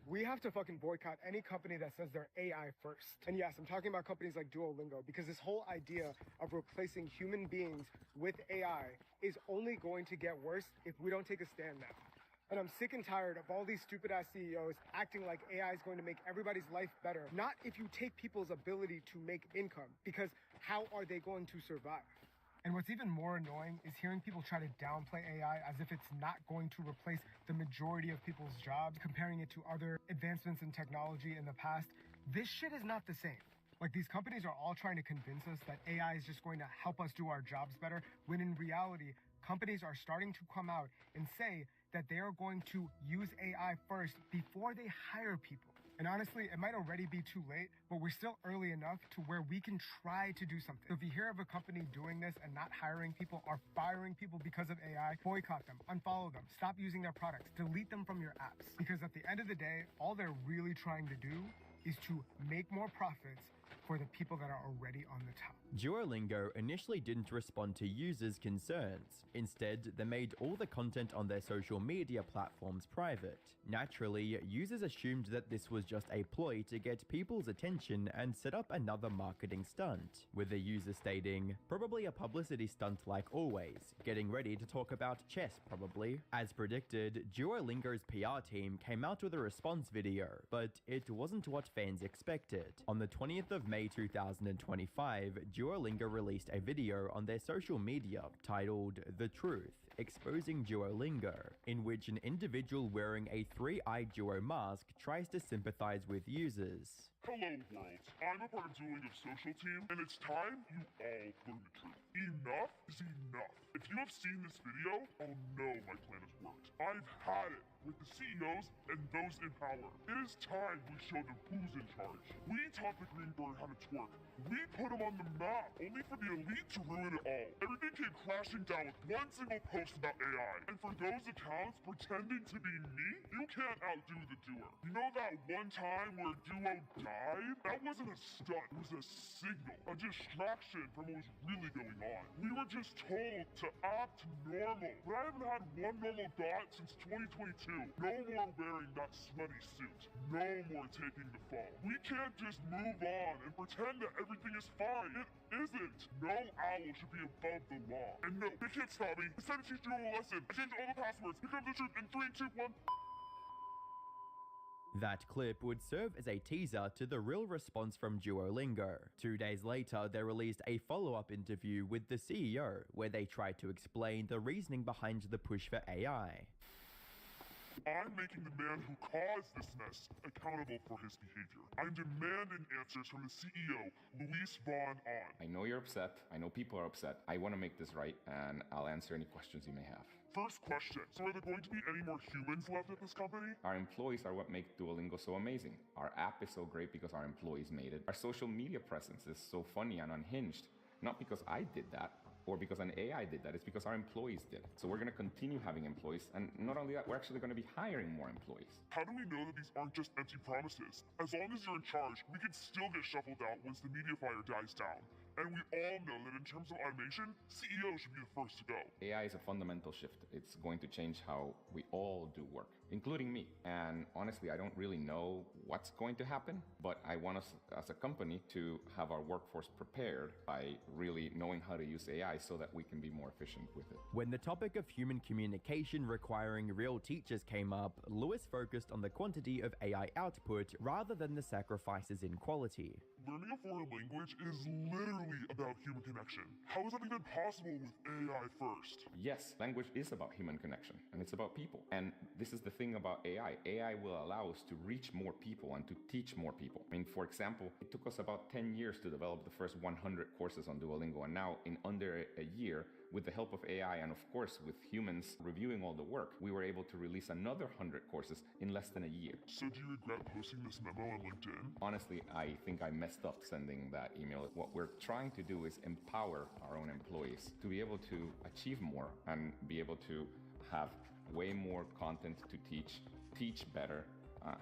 We have to fucking boycott any company that says they're AI first. And yes, I'm talking about companies like Duolingo, because this whole idea of replacing human beings with AI is only going to get worse if we don't take a stand now. And I'm sick and tired of all these stupid ass CEOs acting like AI is going to make everybody's life better. Not if you take people's ability to make income, because how are they going to survive? And what's even more annoying is hearing people try to downplay AI as if it's not going to replace the majority of people's jobs, comparing it to other advancements in technology in the past. This shit is not the same. Like, these companies are all trying to convince us that AI is just going to help us do our jobs better, when in reality, companies are starting to come out and say that they are going to use AI first before they hire people. And honestly, it might already be too late, but we're still early enough to where we can try to do something. So if you hear of a company doing this and not hiring people or firing people because of AI, boycott them, unfollow them, stop using their products, delete them from your apps. Because at the end of the day, all they're really trying to do is to make more profits for the people that are already on the top. Duolingo initially didn't respond to users' concerns. Instead, they made all the content on their social media platforms private. Naturally, users assumed that this was just a ploy to get people's attention and set up another marketing stunt, with the user stating, "Probably a publicity stunt like always, getting ready to talk about chess probably." As predicted, Duolingo's PR team came out with a response video, but it wasn't what fans expected. On the 20th of May 2025, Duolingo released a video on their social media titled "The Truth," exposing Duolingo, in which an individual wearing a three-eyed Duo mask tries to sympathize with users. Hello, world. I'm a part of Duolingo's social team, and it's time you all learn the truth. Enough is enough. If you have seen this video, I'll know my plan has worked. I've had it with the CEOs and those in power. It is time we show them who's in charge. We taught the green bird how to twerk. We put him on the map, only for the elite to ruin it all. Everything came crashing down with one single post about AI. And for those accounts pretending to be me, you can't outdo the doer. You know that one time where Duo died? That wasn't a stunt, it was a signal, a distraction from what was really going on. We were just told to act normal, but I haven't had one normal thought since 2022. No more wearing that smutty suit. No more taking the fall. We can't just move on and pretend that everything is fine. It isn't. No owl should be above the law. And no, they can't stop me. It's time to teach you a lesson. I changed all the passwords. Here comes the truth in 3, 2, 1. That clip would serve as a teaser to the real response from Duolingo. 2 days later, they released a follow-up interview with the CEO, where they tried to explain the reasoning behind the push for AI. I'm making the man who caused this mess accountable for his behavior. I'm demanding answers from the CEO, Luis Von Ahn. I know you're upset. I know people are upset. I want to make this right, and I'll answer any questions you may have. First question, so are there going to be any more humans left at this company? Our employees are what make Duolingo so amazing. Our app is so great because our employees made it. Our social media presence is so funny and unhinged. Not because I did that, or because an AI did that, it's because our employees did it. So we're going to continue having employees, and not only that, we're actually going to be hiring more employees. How do we know that these aren't just empty promises? As long as you're in charge, we can still get shuffled out once the media fire dies down. And we all know that in terms of automation, CEOs should be the first to go. AI is a fundamental shift. It's going to change how we all do work. including me. And honestly, I don't really know what's going to happen, but I want us as a company to have our workforce prepared by really knowing how to use AI so that we can be more efficient with it. When the topic of human communication requiring real teachers came up, Lewis focused on the quantity of AI output rather than the sacrifices in quality. Learning a foreign language is literally about human connection. How is that even possible with AI first? Yes, language is about human connection, and it's about people. And this is the thing about AI. AI will allow us to reach more people and to teach more people. I mean, for example, it took us about 10 years to develop the first 100 courses on Duolingo, and now in under a year, with the help of AI and of course with humans reviewing all the work, we were able to release another 100 courses in less than a year. So do you regret posting this memo on LinkedIn? Honestly, I think I messed up sending that email. What we're trying to do is empower our own employees to be able to achieve more and be able to have way more content to teach better,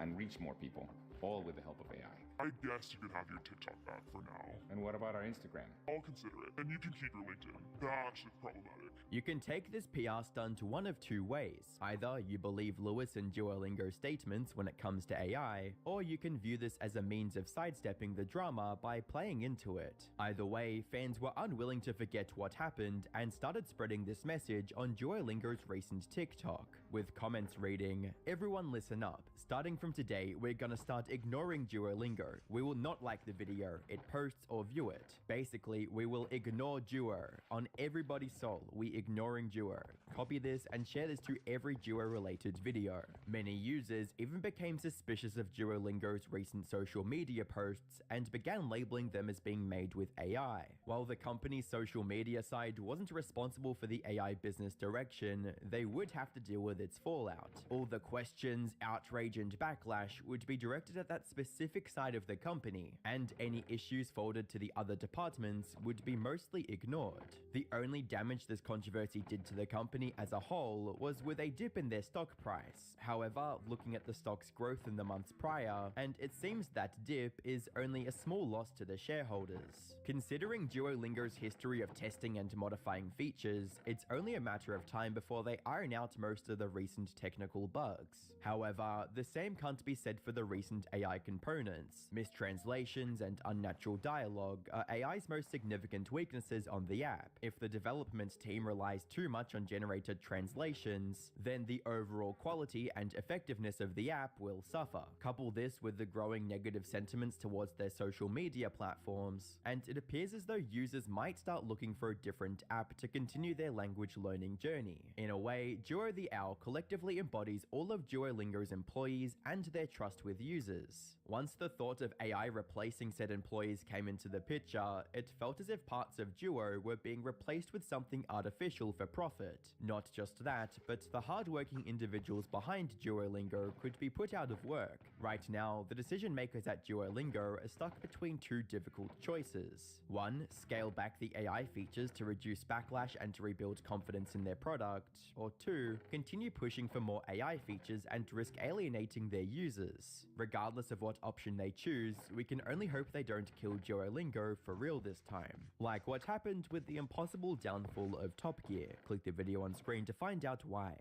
and reach more people, all with the help of AI. I guess you could have your TikTok back for now. And what about our Instagram? I'll consider it. And you can keep your LinkedIn. That's problematic. You can take this PR stunt one of two ways. Either you believe Lewis and Duolingo's statements when it comes to AI, or you can view this as a means of sidestepping the drama by playing into it. Either way, fans were unwilling to forget what happened and started spreading this message on Duolingo's recent TikTok, with comments reading, "Everyone listen up. Starting from today, we're gonna start ignoring Duolingo. We will not like the video, it posts or view it. Basically, we will ignore Duo. On everybody's soul, we ignoring Duo. Copy this and share this to every Duo-related video." Many users even became suspicious of Duolingo's recent social media posts and began labeling them as being made with AI. While the company's social media side wasn't responsible for the AI business direction, they would have to deal with its fallout. All the questions, outrage, and backlash would be directed at that specific side of the company, and any issues forwarded to the other departments would be mostly ignored. The only damage this controversy did to the company as a whole was with a dip in their stock price. However, looking at the stock's growth in the months prior, and it seems that dip is only a small loss to the shareholders. Considering Duolingo's history of testing and modifying features, it's only a matter of time before they iron out most of the recent technical bugs. However, the same can't be said for the recent AI components. Mistranslations and unnatural dialogue are AI's most significant weaknesses on the app. If the development team relies too much on generated translations, then the overall quality and effectiveness of the app will suffer. Couple this with the growing negative sentiments towards their social media platforms, and it appears as though users might start looking for a different app to continue their language learning journey. In a way, Duo the Owl collectively embodies all of Duolingo's employees and their trust with users. Once the thought of AI replacing said employees came into the picture, it felt as if parts of Duo were being replaced with something artificial for profit. Not just that, but the hardworking individuals behind Duolingo could be put out of work. Right now, the decision makers at Duolingo are stuck between two difficult choices. One, scale back the AI features to reduce backlash and to rebuild confidence in their product, or two, continue pushing for more AI features and risk alienating their users. Regardless of what option they choose, we can only hope they don't kill Duolingo for real this time. Like what happened with the impossible downfall of Top Gear. Click the video on screen to find out why.